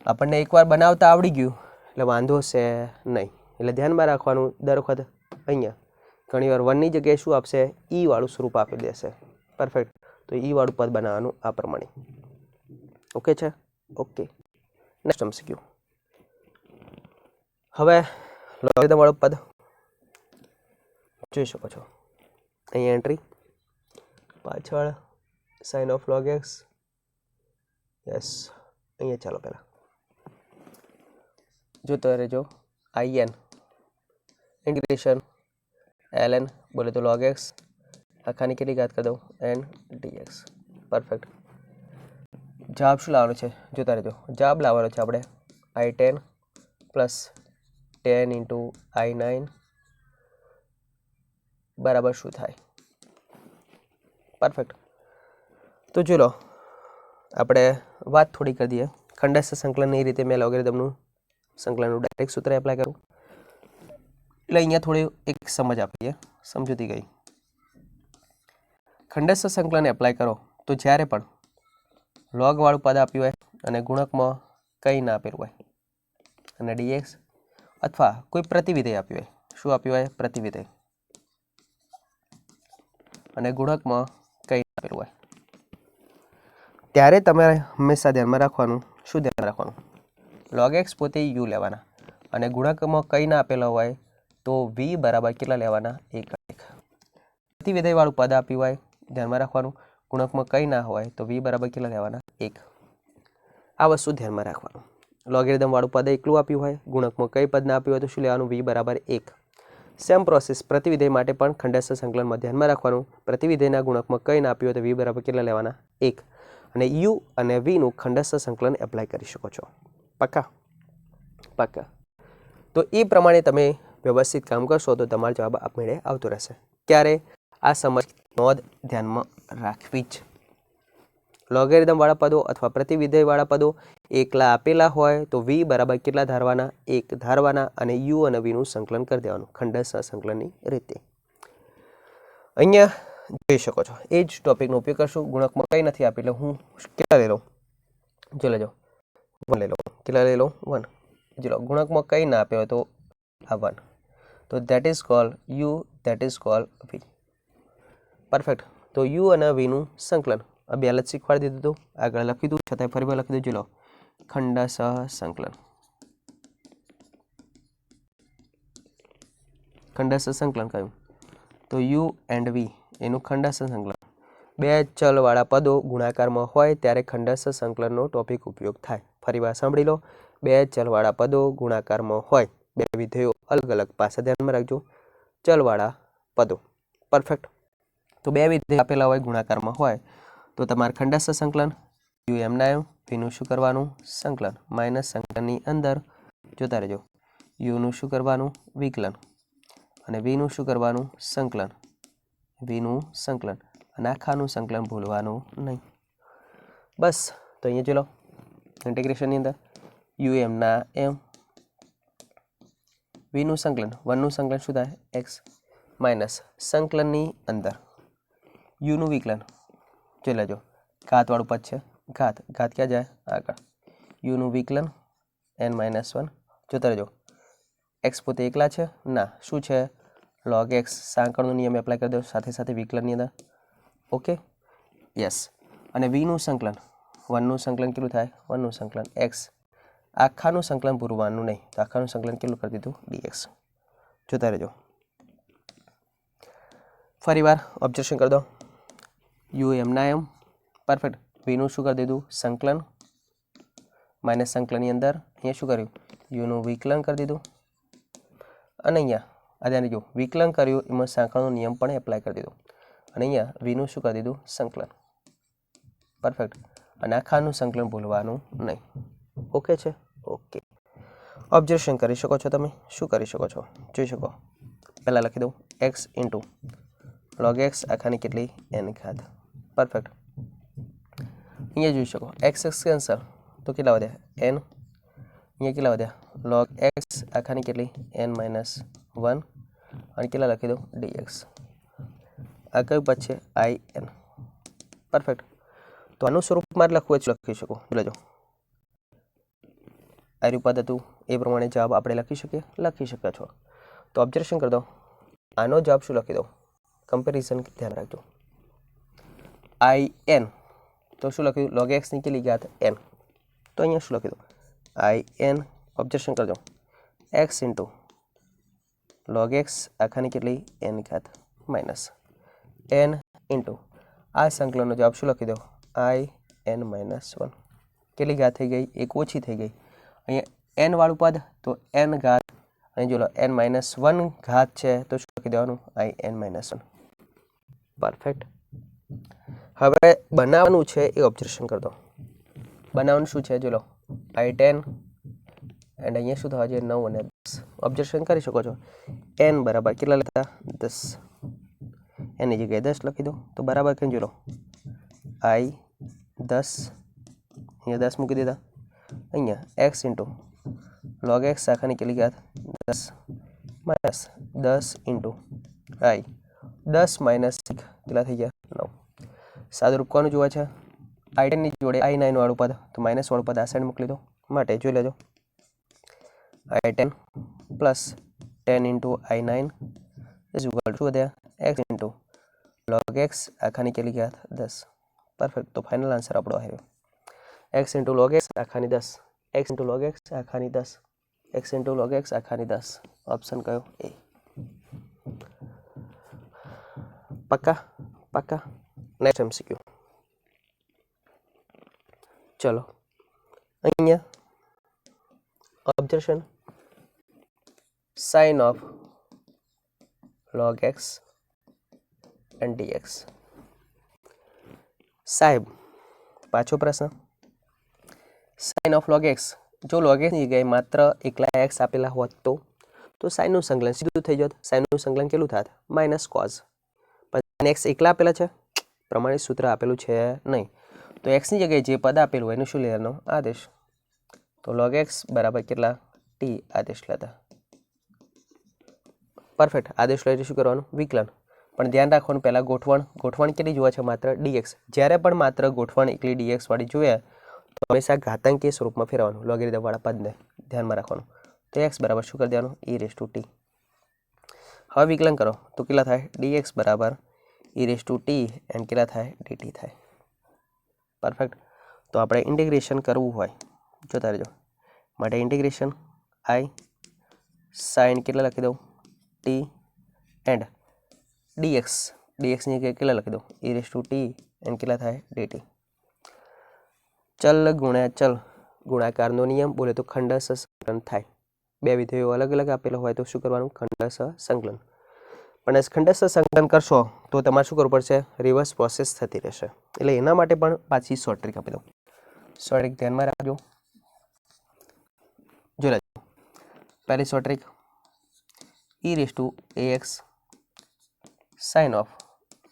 આપણને એકવાર બનાવતા આવડી ગયું એટલે વાંધો છે નહીં. એટલે ધ્યાનમાં રાખવાનું, દર વખત અહીંયા ઘણીવાર 1 ની જગ્યાએ શું આપશે? e વાળું સ્વરૂપ આપી દેશે. પરફેક્ટ. તો e વાળું પદ બનાવવાનું આ પ્રમાણે. ઓકે છે? ઓકે. Next MCQ. હવે લોગેરિધમ વાળું પદ જોઈ શકો છો. અહીંયા એન્ટ્રી પાછળ sine of log x. Yes, અહીંયા ચાલો પહેલાં જોતો રહેજો. in ઇન્ટિગ્રેશન ln બોલે તો log x આખાની કેટલી ઘાત કરી દઉં? n dx. પરફેક્ટ. જવાબ શું લાવવાનો છે? જોતા રહેજો. જવાબ લાવવાનો છે આપણે i10 પ્લસ 10 ઇન્ટુ i9 બરાબર શું થાય? પરફેક્ટ. તો જો લો, આપણે વાત થોડી કરી દઈએ. ખંડસ્થ સંકલન એ રીતે મેં લોગેરિધમનું સંકલનનું ડાયરેક્ટ સૂત્ર એપ્લાય કરું એટલે અહીંયા થોડી એક સમજ આપીએ, સમજૂતી ગઈ. ખંડસ્થ સંકલન એપ્લાય કરો તો જ્યારે પણ log વાળું પદ આપ્યું હોય અને ગુણકમાં કંઈ ના આપેલું હોય અને dx અથવા કોઈ પ્રતિવિધેય આપ્યું હોય, શું આપ્યું હોય? પ્રતિવિધેય, અને ગુણકમાં કંઈ આપેલું હોય ત્યારે તમારે હંમેશા ધ્યાનમાં રાખવાનું, શું ધ્યાનમાં રાખવાનું, log x પોતે u લેવાના અને ગુણાંકમાં કંઈ ના આપેલા હોય તો v બરાબર કેટલા લેવાના, 1. પ્રતિવિધેયવાળું પદ આપ્યું હોય ધ્યાનમાં રાખવાનું, ગુણાંકમાં કંઈ ના હોય તો v બરાબર કેટલા લેવાના, 1. આ વસ્તુ ધ્યાનમાં રાખવાનું. લોગેરિધમવાળું પદ એકલું આપ્યું હોય, ગુણાંકમાં કંઈ પદ ના આપ્યું હોય તો શું લેવાનું, v બરાબર 1. સેમ પ્રોસેસ પ્રતિવિધેય માટે પણ ખંડસ્થ સંકલનમાં ધ્યાનમાં રાખવાનું, પ્રતિવિધેયના ગુણાંકમાં કંઈ ના આપ્યું હોય તો v બરાબર કેટલા લેવાના, 1. અને u અને v નું ખંડસ્થ સંકલન એપ્લાય કરી શકો છો. પાક્કા? પાક્કા. તો એ પ્રમાણે તમે વ્યવસ્થિત કામ કરશો તો તમારો જવાબ આપમેળે આવતો રહેશે. ક્યારે? આ સમજ નોંધ ધ્યાનમાં રાખવી જ. લોગેરિધમવાળા પદો અથવા પ્રતિવિધેયવાળા પદો એકલા આપેલા હોય તો v બરાબર કેટલા ધારવાના, 1 ધારવાના અને u અને v નું સંકલન કરી દેવાનું ખંડસ્થ સંકલનની રીતે. અહીંયા જોઈ શકો છો એ જ ટોપિકનો ઉપયોગ કરશું. ગુણકમાં કંઈ નથી આપી એટલે હું કેટલા લઈ લઉં, જો લેજો 1 લઈ લઉં. કેટલા લઈ લઉં, 1. ચલો ગુણકમાં કંઈ ના આપ્યો હોય તો આ 1, તો that is call u, that is call v. Perfect. તો u અને v નું સંકલન આ બે જ શીખવાડી દીધું હતું, આગળ લખી દઉં, છતાંય ફરી વાર લખી દઉં. ચલો ખંડસ્થ સંકલન, ખંડસ્થ સંકલન કયું તો u એન્ડ v એનું ખંડસ્થ સંકલન. બે ચલવાળા પદો ગુણાકારમાં હોય ત્યારે ખંડસ્થ સંકલનનો ટોપિક ઉપયોગ થાય. ફરી વાર સાંભળી લો, બે ચલવાળા પદો ગુણાકારમાં હોય, બે વિધેયો અલગ અલગ પાસે ધ્યાનમાં રાખજો, ચલવાળા પદો. પરફેક્ટ. તો બે વિધેય આપેલા હોય ગુણાકારમાં હોય તો તમારે ખંડસ્થ સંકલન u એમના એમ, v નું શું કરવાનું, સંકલન, માઇનસ સંકલનની અંદર જોતા રહેજો, u નું શું કરવાનું, વિકલન, અને v નું શું કરવાનું, સંકલન, v નું સંકલન, અને આખાનું સંકલન ભૂલવાનું નહીં. બસ. તો અહીંયા ચલો ઇન્ટિગ્રેશનની અંદર u એમના એમ, v નું સંકલન, 1 નું સંકલન શું થાય, x, માઇનસ સંકલનની અંદર u નું વિકલન. જોઈ લેજો ઘાતવાળું પદ છે, ઘાત, ઘાત ક્યાં જાય, આગળ, u નું વિકલન n-1. જોતા રહેજો x પોતે એકલા છે ના, શું છે, log x, સાંકળનો નિયમ એપ્લાય કરી દો સાથે સાથે વિકલનની અંદર. Okay, yes. અને v નું સંકલન, 1 નું સંકલન કેટલું થાય, 1 નું સંકલન x, આખાનું સંકલન પૂરવાનું નહીં, તો આખાનું સંકલન કેટલું કરી દીધું, dx. જોતા રહેજો. ફરી વાર ઓબ્ઝર્વેશન કરી દો, u એમના એમ, પરફેક્ટ. v નું શું કરી દીધું, સંકલન, માઇનસ સંકલનની અંદર અહીંયા શું કર્યું, u નું વિકલન કરી દીધું, અને અહીંયા આ ધ્યાન રાખજો વિકલન કર્યું એમાં સાંકળનો નિયમ પણ એપ્લાય કરી દીધો, અને અહીંયા v નું શું કરી દીધું, સંકલન. પરફેક્ટ. અને આખાનું સંકલન ભૂલવાનું નહીં. ઓકે છે? ઓકે. ઓબ્ઝર્વેશન કરી શકો છો તમે, શું કરી શકો છો, જોઈ શકો. પહેલાં લખી દઉં x ઇન્ટુ log x આખાની કેટલી, n ઘાત. પરફેક્ટ. અહીંયા જોઈ શકો x કેન્સલ તો કેટલા વધ્યા, n. અહીંયા કેટલા વધ્યા, log x આખાની કેટલી, n-1, અને કેટલા લખી દઉં, dx. આ કયું પદ છે, in. પરફેક્ટ. તો આનું સ્વરૂપમાં લખવું જ લખી શકો. લેજો આર્યું પદ હતું એ પ્રમાણે જવાબ આપણે લખી શકીએ, લખી શકો છો. તો ઓબ્ઝર્વેશન કરી દો, આનો જવાબ શું લખી દો, કમ્પેરિઝન ધ્યાન રાખજો, in તો શું લખ્યું, log x ની કેટલી ઘાત, n. તો અહીંયા શું લખી દો, in. ઓબ્ઝર્વેશન કરજો x ઇન્ટુ log x આખાની કેટલી, n ઘાત, માઇનસ n ઇન્ટુ આ સંકલનનો જવાબ શું લખી દો, in-1. કેટલી ઘાત થઈ ગઈ, એક ઓછી થઈ ગઈ. અહીંયા n વાળું પદ તો n ઘાત, અને જો n-1 ઘાત છે તો શું લખી દેવાનું, in-1. પરફેક્ટ. હવે બનાવવાનું છે એ ઓબ્ઝર્વેશન કરી દો. બનાવવાનું શું છે, જો લો i10 એન્ડ અહીંયા શું થવા જોઈએ, 9 અને 10. ઓબ્ઝર્વેશન કરી શકો છો. n બરાબર કેટલા લેતા, 10. એની જગ્યાએ 10 લખી દો તો બરાબર કઈ જો લો i10, અહીંયા 10 મૂકી દીધા. અહીંયા x ઇન્ટુ log x આખાની કેટલી ઘાત, 10, માઇનસ 10 ઇન્ટુ i, 10 માઇનસ કેટલા થઈ ગયા, 9. સાદું રૂપ કોનું જોવા છે, i10 ની જોડે i9 વાળું પદ, તો માઇનસ વાળું પદ આ સાઈડ મોકલી દો. માટે જોઈ લેજો i10 plus 10 into i9 is equal to વધ્યા x ઇન્ટુ log x આખાની કેટલી ઘાત, 10. પરફેક્ટ. તો ફાઇનલ આન્સર આપણો આવ્યો x ઇન્ટુ log x આખાની 10, x ઇન્ટુ log x આખાની 10, x ઇન્ટુ log x આખાની 10. ઓપ્શન કયો? એ. પક્કા પક્કા. Next MCQ. ચલો અહીંયા observation sin of log x and dx. સાહેબ પાછો પ્રશ્ન, sin of log x, જો log x ની જગ્યાએ માત્ર એકલા x આપેલા હોત તો sin નું સંકલન સીધું થઈ જત. sin નું સંકલન કેટલું થાત? Minus cos. પણ x એકલા આપેલા છે, પ્રમાણિત સૂત્ર આપેલું છે નહીં, તો x ની જગ્યાએ જે પદ આપેલું હોય એનું શું લેવાનું? આદેશ. તો log x બરાબર કેટલા? t આદેશ લેતા. પરફેક્ટ. આદેશ લઈને શું કરવાનું? વિકલન. પણ ધ્યાન રાખવાનું પહેલાં ગોઠવણ કેટલી જોવા છે? માત્ર dx. જ્યારે પણ માત્ર ગોઠવણ એકલી dx વાળી જોઈએ તો હંમેશા ઘાતાંકીય સ્વરૂપમાં ફેરવવાનું, લોગેરિધમ વાળા પદને ધ્યાનમાં રાખવાનું. તો x બરાબર શું કરી દેવાનું? e raise to t. હવે વિકલન કરો તો કેટલા થાય? dx બરાબર e raise to t and કેટલા થાય? dt થાય. પરફેક્ટ. તો આપણે ઇન્ટિગ્રેશન કરવું હોય, જોતા રહેજો, માટે ઇન્ટિગ્રેશન i સાઇન કેટલા લખી દઉં? t એન્ડ dx ની જગ્યાએ કેટલા લખી દઉં? e raise to t and કેટલા થાય? dt. ચલ ગુણ્યા ચલ ગુણાકારનો નિયમ બોલે તો ખંડશ સંકલન થાય. બે વિધેયો અલગ અલગ આપેલા હોય તો શું કરવાનું? ખંડશ સંકલન. પણ ખંડશ સંકલન કરશો તો તમારે શું કરવું પડશે? રિવર્સ પ્રોસેસ થતી રહેશે. એટલે એના માટે પણ પાછી શોર્ટ ટ્રીક આપી દઉં. શોર્ટ ટ્રીક ધ્યાનમાં રાખજો. જો લેજો પહેલી short trick, e raise to ax sin of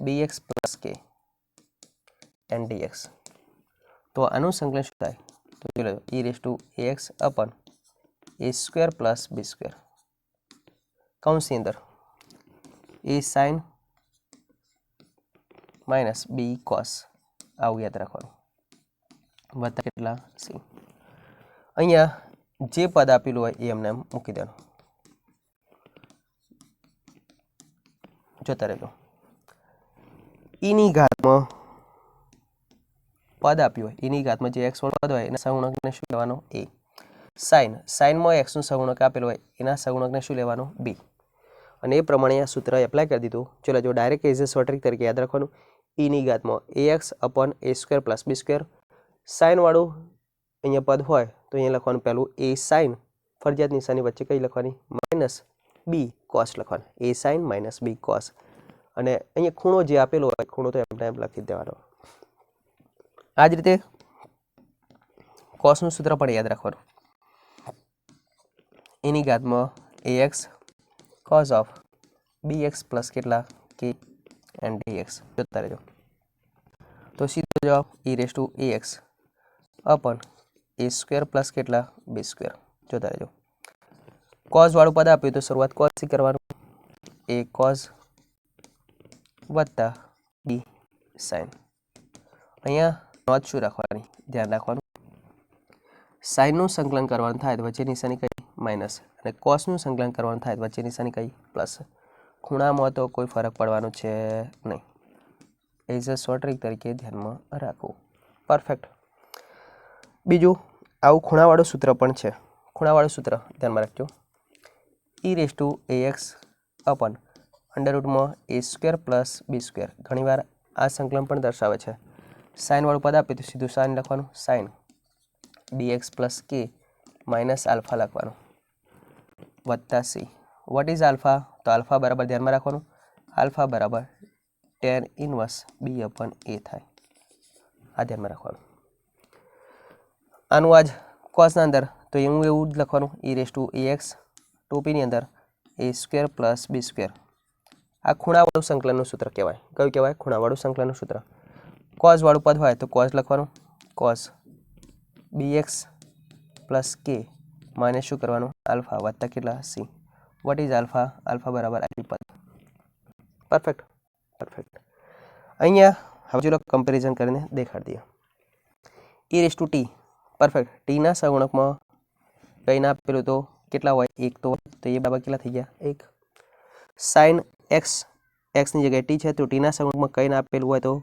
bx plus k and dx. તો આનું સંકલન શું થાય? તો જોઈ લેજો, e raise to ax upon a square plus b square કૌંસની અંદર a sine minus b cos, આવું યાદ રાખવાનું, વત્તા કેટલા? c. અહીંયા જે પદ આપેલું હોય એ એમને મૂકી દેવાનું. જોતા રહેજો, eની ઘાતમાં પદ આપ્યું હોય, eની ઘાતમાં જે x વાળું પદ હોય એના સહગુણકને શું લેવાનો? a. સાઇનમાં x નું સહગુણક આપેલું હોય એના સહગુણકને શું લેવાનો? b. અને એ પ્રમાણે આ સૂત્ર એપ્લાય કરી દીધું. ચલો જો direct as a short trick તરીકે યાદ રાખવાનું, eની ઘાતમાં ax upon a square plus b square. સાઇનવાળું અહીંયા પદ હોય તો અહીંયા લખવાનું પહેલું a સાઇન, ફરજિયાત નિશાની વચ્ચે કઈ લખવાની? માઇનસ b કોસ લખવાનું, a sine minus b cos. અને અહીંયા ખૂણો જે આપેલો હોય ખૂણો તો એમને એમ લખી દેવાનો. આ જ રીતે કોસનું સૂત્ર પણ યાદ રાખવાનું, એની ઘાતમાં ax cos of bx plus કેટલા? k and dx. જોતા રહેજો. તો સીધો જવાબ e raise to ax upon a square plus કેટલા? b square. જોતા રહેજો. કોસ વાળું પદ આપ્યું તો શરૂઆત કોસ થી કરવાનું, a કોસ વત્તા b સાઇન. અહીંયા નોંધ શું રાખવાની? ધ્યાન રાખવાનું, સાઇનનું સંકલન કરવાનું થાય તો વચ્ચે નિશાની કઈ? માઇનસ. અને કોસનું સંકલન કરવાનું થાય તો વચ્ચે નિશાની કઈ? પ્લસ. ખૂણામાં તો કોઈ ફરક પડવાનો છે નહીં. એઝ અ શોર્ટ ટ્રીક તરીકે ધ્યાનમાં રાખવું. પરફેક્ટ. બીજું આવું ખૂણાવાળું સૂત્ર પણ છે. ખૂણાવાળું સૂત્ર ધ્યાનમાં રાખજો, e raise to ax upon અંડરરૂટમાં a square plus b square. ઘણીવાર આ સંકલન પણ દર્શાવે છે. સાઇનવાળું પદ આપે તો સીધું સાઇન લખવાનું, sine bx plus k minus alpha લખવાનું, વત્તા c. What is alpha? તો આલ્ફા બરાબર ધ્યાનમાં રાખવાનું, આલ્ફા બરાબર tan inverse b upon a થાય. આ ધ્યાનમાં રાખવાનું. આનું આજ કોસના અંદર તો એવું એવું જ લખવાનું, e રેઝ ટુ ax ટોપીની અંદર a square plus b square. આ ખૂણાવાળું સંકલનનું સૂત્ર કહેવાય. કયું કહેવાય? ખૂણાવાળું સંકલનનું સૂત્ર. કોસ વાળું પદ હોય તો કોસ લખવાનું, cos bx plus k minus શું કરવાનું? આલ્ફા વત્તા કેટલા? c. What is alpha? Alpha બરાબર આપ્યું પદ. Perfect perfect. અહીંયા હવે ચલો કમ્પેરિઝન કરીને દેખાડી દઈએ. e raise to t. Perfect. ટીના સહગુણકમાં કંઈ ના આપેલું તો કેટલા હોય? 1 તો એ બરાબર કેટલા થઈ ગયા? 1. સાઇન x, x ની જગ્યાએ t છે તો ટીના સહગુણકમાં કંઈ ના આપેલું હોય તો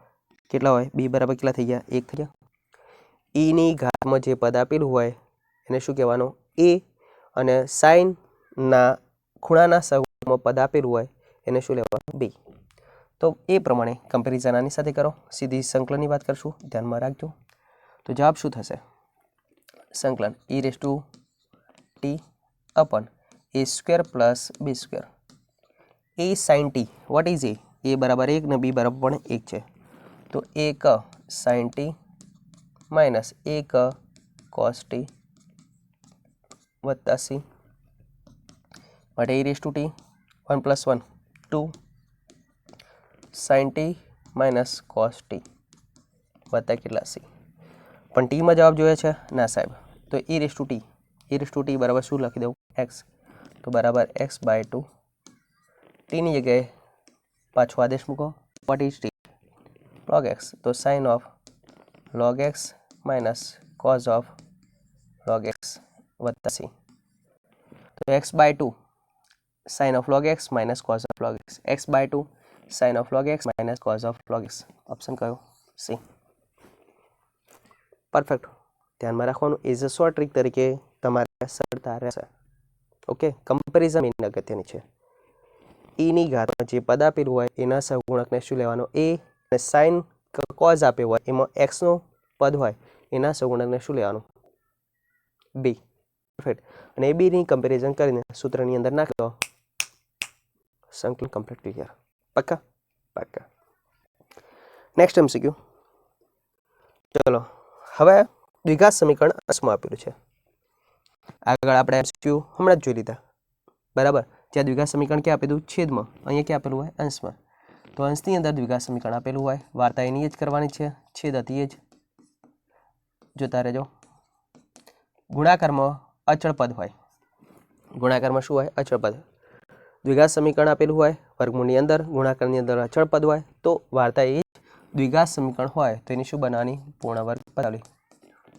કેટલા હોય? બી બરાબર કેટલા થઈ ગયા? 1 થઈ ગયા. ઈની ઘાતમાં જે પદ આપેલું હોય એને શું કહેવાનું? એ. અને સાઇનના ખૂણાના સહગુણકમાં પદ આપેલું હોય એને શું લેવાનું? બી. તો એ પ્રમાણે કમ્પેરિઝન આની સાથે કરો. સીધી સંકલનની વાત કરશું, ધ્યાનમાં રાખજો. તો જવાબ શું થશે? સંકલન e raise to t upon a square plus b square. A sine t, what is a? A બરાબર 1 ને બી બરાબર પણ 1 છે. તો 1 sine t minus 1 cos t વત્તા સી માટે e raise to t 1 plus 1 2 sine t minus cos t વત્તા કેટલા સી. પણ ટીમાં જવાબ જોઈએ છે? ના સાહેબ. તો e રેઝ ટુ ટી બરાબર શું લખી દઉં? એક્સ. તો બરાબર એક્સ બાય 2. ટીની જગ્યાએ પાછો આદેશ મૂકો. What is t? log x. તો sine of log x minus cos of log x વત્તા સી. તો x by 2 sine of log x minus cos of log x. X by 2 sine of log x minus cos of log x. Option કયો? C. Perfect. ધ્યાનમાં રાખવાનું, is a short trick તરીકે તમારે સરળતા રહેશે. Okay, comparison main અગત્યની છે. ઈની ઘાતમાં જે પદ આપેલું હોય એના સહગુણકને શું લેવાનો? એ. અને સાઇન કોઝ આપ્યો હોય એમાં એક્સનો પદ હોય એના સહગુણકને શું લેવાનું? બી. પરફેક્ટ. અને એ બીની કમ્પેરિઝન કરીને સૂત્રની અંદર નાખી દો. સંકલન કમ્પ્લીટ ક્લિયર. પક્કા? પક્કા. Next MCQ. ચલો, હવે દ્વિઘાત સમીકરણ અંશમાં આપેલું છે. આગળ આપણે MCQ હમણાં જ જોઈ લીધા, બરાબર. જ્યાં દ્વિઘાત સમીકરણ ક્યાં આપેલું? છેદમાં. અહીંયા ક્યાં આપેલું હોય? અંશમાં. તો અંશની અંદર દ્વિઘાત સમીકરણ આપેલું હોય, વાર્તા એની જ કરવાની છે, છેદ હતી એ જ. જોતા રહેજો. ગુણાકારમાં અચળ પદ હોય. ગુણાકારમાં શું હોય? અચળ પદ. દ્વિઘાત સમીકરણ આપેલું હોય, વર્ગમૂળની અંદર ગુણાકારની અંદર અચળ પદ હોય, તો વાર્તા એ જ દ્વિઘાત સમીકરણ હોય તો એની શું બનાવવાની? પૂર્ણ વર્ગ પદાવલી.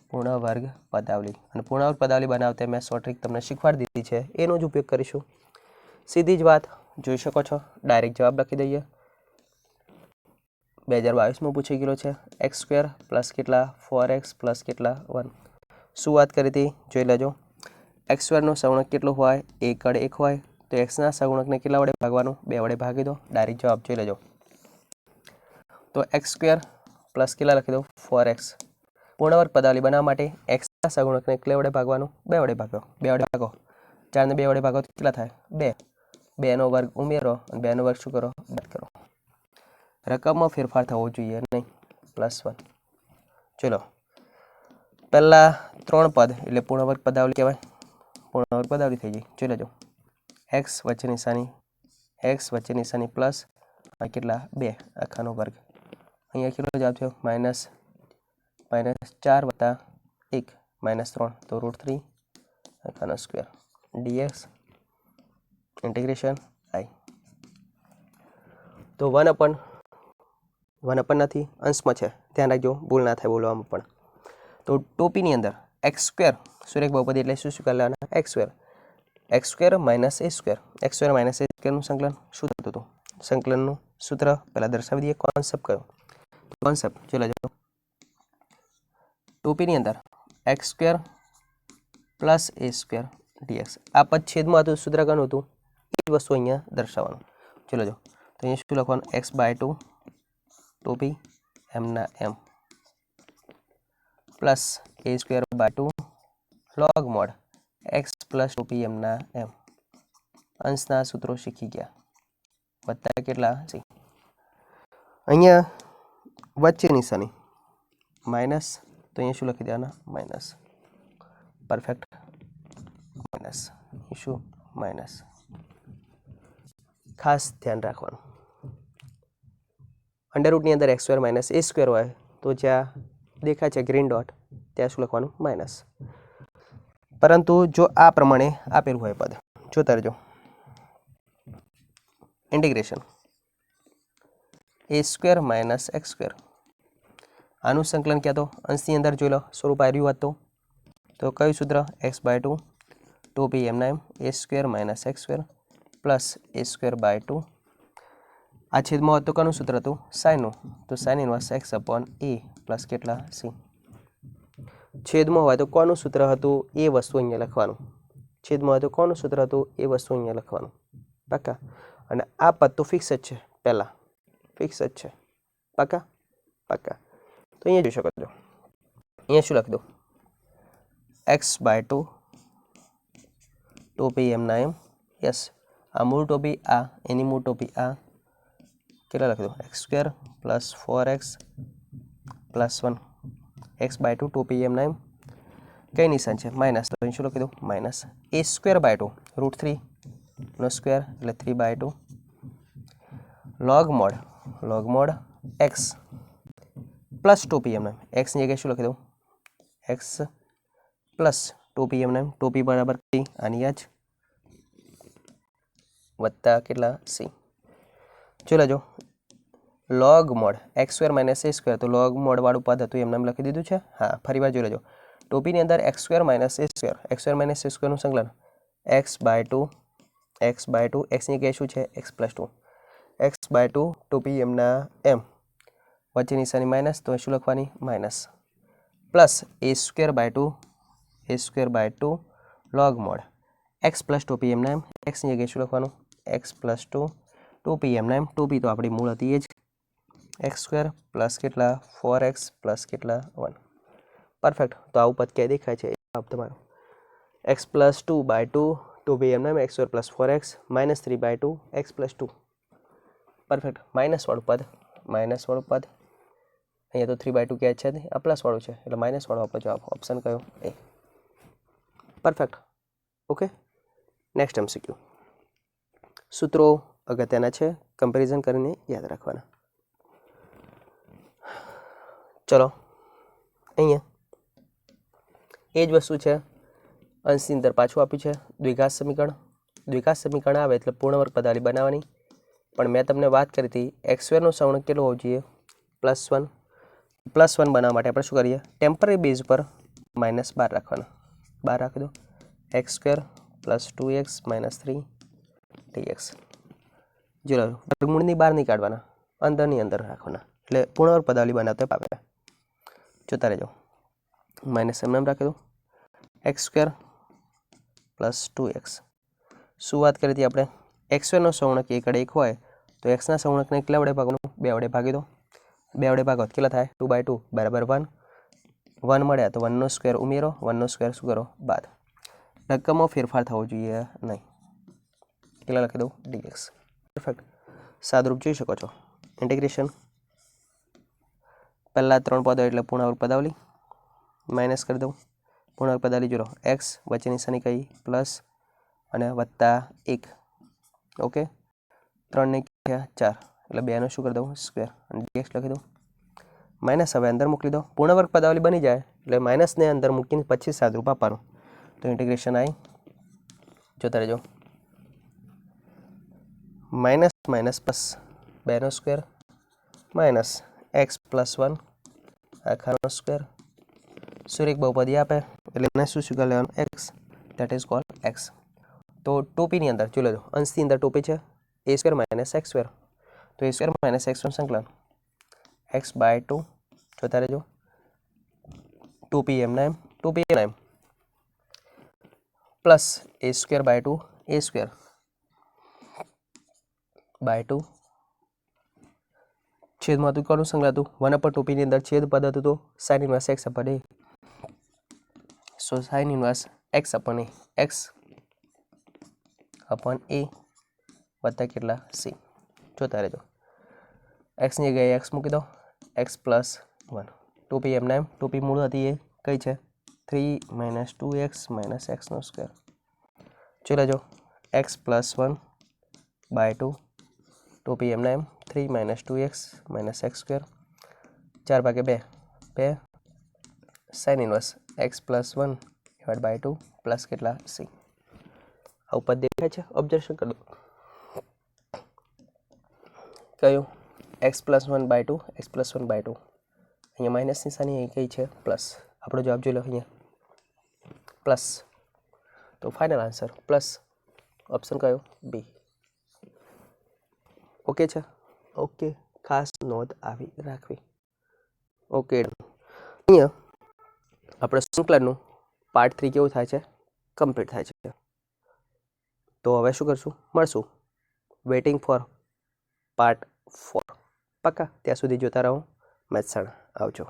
પૂર્ણ વર્ગ પદાવલી. અને પૂર્ણ વર્ગ પદાવલી બનાવતે મેં શોર્ટ ટ્રીક તમને શીખવાડી દીધી છે, એનો જ ઉપયોગ કરીશું. સીધી જ વાત જોઈ શકો છો. ડાયરેક્ટ જવાબ લખી દઈએ. 2022માં પૂછાઈ ગયેલો છે. એક્સ સ્ક્વેર પ્લસ કેટલા? 4x પ્લસ કેટલા? 1. શું વાત કરી હતી? જોઈ લેજો. એક્સ સ્ક્વેરનો સહગુણક કેટલો હોય? 1 કડ 1 હોય. તો એક્સના સહગુણકને કેટલા વડે ભાગવાનું? 2 વડે ભાગી દો. ડાયરેક્ટ જવાબ જોઈ લેજો. તો એક્સ સ્ક્વેર પ્લસ કેટલા લખી દો? 4x. પૂર્ણ વર્ગ પદાવલી બનાવવા માટે એક્સના સહગુણકને કેટલા વડે ભાગવાનું? 2 વડે ભાગો. 2 વડે ભાગો. 4 ને 2 વડે ભાગો તો કેટલા થાય? 2. 2નો વર્ગ ઉમેરો અને 2નો વર્ગ શું કરો? બાદ કરો. રકમમાં ફેરફાર થવો જોઈએ નહીં. +1. ચલો, પહેલા 3 પદ એટલે પૂર્ણ વર્ગ પદાવલી કહેવાય. પૂર્ણ વર્ગ પદાવલી થઈ ગઈ. જોઈ લેજો. એક્સ વચ્ચે નિશાની પ્લસ અને કેટલા? 2 આખાનો વર્ગ. અહીંયા કેટલો જવાબ થયો? -4 વત્તા 1 -3 તો √3 આખાનો સ્ક્વેર dx ઇન્ટિગ્રેશન i. તો 1 નથી, અંશમાં છે, ધ્યાન રાખજો, ભૂલ ના થાય બોલવામાં પણ. તો ટોપીની અંદર એક્સ સ્ક્વેર સુરેખ બહુપદી એટલે શું કરી લેવાના? X square minus a square. X square minus એ સ્ક્વેરનું સંકલન શું થતું હતું? સંકલનનું સૂત્ર પહેલાં દર્શાવી દઈએ. કોન્સેપ્ટ કયો? કોન્સેપ્ટ જોઈ લેજો. ટોપીની અંદર x square plus a square dx. આ પદ છેદમાં હતું, સૂત્ર કોનું હતું? એ જ વસ્તુ અહીંયા દર્શાવવાનું. જોઈ લેજો. તો અહીંયા શું લખવાનું? x બાય 2 ટોપી એમના એમ plus a square by 2 log mod x plus ટોપી એમના એમ. અંશના સૂત્રો શીખી ગયા. વત્તા કેટલા? સી. અહીંયા વચ્ચે નિશાની માઇનસ, તો અહીંયા શું લખી દેવાના? માઇનસ. પરફેક્ટ. માઇનસ શું? માઇનસ. ખાસ ધ્યાન રાખવાનું. અંડરરૂટની અંદર x square minus a square હોય તો જ્યાં દેખાય છે ગ્રીન ડોટ ત્યાં શું લખવાનું? માઇનસ. પરંતુ જો આ પ્રમાણે આપેલું હોય પદ, જોતા રહેજો. ઇન્ટિગ્રેશન એ સ્ક્વેર માઇનસ એક્સ સ્ક્વેર. આનું સંકલન ક્યાં તો અંશની અંદર જોઈ લો. સ્વરૂપ આવ્યું હતું તો કયું સૂત્ર? એક્સ બાય 2 ટોપી એમના એમ a square minus x square plus a square by 2. આ છેદમાં હોત તો કોનું સૂત્ર હતું? સાઇનનું. તો સાઇન ઇન્વર્સ એક્સ અપોન એ પ્લસ કેટલા? સી. છેદમાં હોય તો કોનું સૂત્ર હતું? એ વસ્તુ અહીંયા લખવાનું. છેદમાં હોય તો કોનું સૂત્ર હતું? એ વસ્તુ અહીંયા લખવાનું. પાકા? અને આ પદ તો ફિક્સ જ છે, પહેલાં ફિક્સ જ છે. પાકા? પાકા. તો અહીંયા જોઈ શકો છો, અહીંયા શું લખી દો? એક્સ બાય 2 ટોપી એમના એમ. યસ, આ મૂળ ટોપી, આ એની મૂળ ટોપી, આ કેટલા લખી દો? X square plus 4x plus 1 x by 2 ટોપી એમના એમ. કઈ નિશાન છે? માઇનસ. તો અહીં શું લખી દો? માઇનસ એ સ્ક્વેર બાય 2 √3 નો સ્ક્વેર એટલે 3 by 2 log mod x plus 2p m. એક્સની જગ્યાએ શું લખી દઉં? X plus 2p m. ટોપી બરાબર કઈ? આની જ વત્તા કેટલા? સી. ચલો જો, log mod x square minus a square, તો લોગ મોડવાળું પદ હતું એમને લખી દીધું છે. હા, ફરી વાર જોઈ લેજો. ટોપીની અંદર એક્સ સ્ક્વેર માઇનસ એ સ્ક્વેરનું સંકલન એક્સ બાય 2 એક્સની જગ્યાએ શું છે? એક્સ પ્લસ 2 એક્સ બાય 2 ટોપી એમના એમ. વચ્ચે નિશાની માઇનસ, તો શું લખવાની? Minus plus a square by 2 log mod x plus ટોપી એમના એમ. એક્સની જગ્યાએ શું લખવાનું? એક્સ પ્લસ 2 ટોપી એમના એમ. ટોપી તો આપણી મૂળ હતી એ જ. એક્સ સ્ક્વેર પ્લસ કેટલા? 4x પ્લસ કેટલા? 1. પરફેક્ટ. તો આવું પદ ક્યાં દેખાય છે? જવાબ તમારો એક્સ પ્લસ 2 બાય 2 ટોપી એમના એમ x square plus 4x minus 3 by 2 x plus 2. પરફેક્ટ. માઇનસવાળું પદ અહીંયા તો 3 બાય 2 ક્યાં છે? આ પ્લસવાળું છે એટલે માઇનસવાળો આપણો જવાબ. ઓપ્શન કયો? એ. પરફેક્ટ. ઓકે. Next MCQ. સૂત્રો અગત્યના છે, કમ્પેરિઝન કરીને યાદ રાખવાના. ચલો, અહીંયા એ જ વસ્તુ છે, અંશની અંદર પાછું આપ્યું છે. દ્વિઘાત સમીકરણ આવે એટલે પૂર્ણવર્ગ પદાવલી બનાવવાની. પણ મેં તમને વાત કરી હતી એક્સ સ્ક્વેરનો સહગુણક કેટલો હોવો જોઈએ? +1. +1 બનાવવા માટે આપણે શું કરીએ? ટેમ્પરરી બેઝ પર -12 રાખવાના. 12 રાખી દો. X square plus 2x minus 3 dx. જો વર્ગમૂળની બહાર નહીં કાઢવાના, અંદરની અંદર રાખવાના, એટલે પૂર્ણવર્ગ પદાવલી બનાવતા પામે. જોતા રહેજો. માઇનસ એમ રાખી દો. X square plus 2x. શું વાત કરી હતી આપણે? એક્સ સ્ક્વેરનો સહગુણક 1 હોય તો એક્સના સહગુણકને કેટલા વડે ભાગવાનું? 2 વડે ભાગી દો. 2 વડે ભાગો કેટલા થાય? 2 બાય 2 બરાબર 1. 1 મળ્યા તો 1નો સ્ક્વેર ઉમેરો, 1નો સ્ક્વેર શું કરો? બાદ. રકમમાં ફેરફાર થવો જોઈએ નહીં. કેટલા લખી દઉં? dx. પરફેક્ટ. સાદરૂપ જોઈ શકો છો. ઇન્ટિગ્રેશન પહેલાં 3 પદો એટલે પૂર્ણવર્ગ પદાવલી માઇનસ કરી દઉં. પૂર્ણવર્ગ પદાવલી જોડો એક્સ વચ્ચે નિશાની કઈ? પ્લસ અને વત્તા 1. ઓકે. 3 ને 4 એટલે 2નો શું કરી દઉં? સ્ક્વેર અને dx લખી દઉં. માઇનસ હવે અંદર મોકલી દો. પૂર્ણવર્ગ પદાવલી બની જાય એટલે માઇનસને અંદર મૂકીને પછી સાદરૂપ આપવાનું. તો ઇન્ટિગ્રેશન આવી. જોતા રહેજો. માઇનસ પ્લસ 2નો સ્ક્વેર માઇનસ એક્સ પ્લસ 1 આખાનો સ્ક્વેર. સુરેખ બહુપદી આપે એટલે એને શું કરી લેવાનું? X. That is called x. તો ટોપીની અંદર જોઈ લેજો, અંશની અંદર ટોપી છે a square minus x square. તો એ સ્ક્વેર માઇનસ એક્સનું સંકલન એક્સ બાય 2. જોતા રહેજો. ટોપી એમના એમ plus a square by 2 a square by 2. છેદમાં હતું કોનું સંકલન હતું? 1 અપર ટોપીની અંદર છેદ પદ હતું તો સાઇન ઇન્વર્સ એક્સ અપન એ. સો સાઇન ઇન્વર્સ એક્સ અપન એ, એક્સ અપન એ વત્તા કેટલા? સી. જોતા રહેજો. એક્સની જગ્યાએ એક્સ મૂકી દો. X plus 1. ટોપી એમના એમ. ટોપી મૂળ હતી એ કઈ છે? 3 માઇનસ 2x માઇનસ એક્સનો સ્ક્વેર. જોઈ લેજો. એક્સ પ્લસ 1 બાય 2 ટોપી એમના m. 3 minus 2x minus x square. 4/2 sine inverse x plus 1 divide by 2 plus કેટલા? સી. આ ઉપર દેખાય છે? ઓબ્ઝર્વેશન કરી દો. કયું? X plus 1 by 2 x plus 1 by 2. અહીંયા માઇનસ નિશાની અહીં કઈ છે? પ્લસ. આપણો જવાબ જોઈ લો અહીંયા પ્લસ. તો ફાઇનલ આન્સર પ્લસ. ઓપ્શન કયો? બી. ઓકે છે. ઓકે, ખાસ નોંધ આવી રાખવી. ઓકે, અહીંયા આપણે શૃંખલાનું પાર્ટ 3 કેવું થાય છે, કમ્પ્લીટ થાય છે. તો હવે શું કરશું, મળશું વેઇટિંગ ફોર પાર્ટ 4. પાક્કા? ત્યાં સુધી જોતા રહો મેથ્સ. આવજો.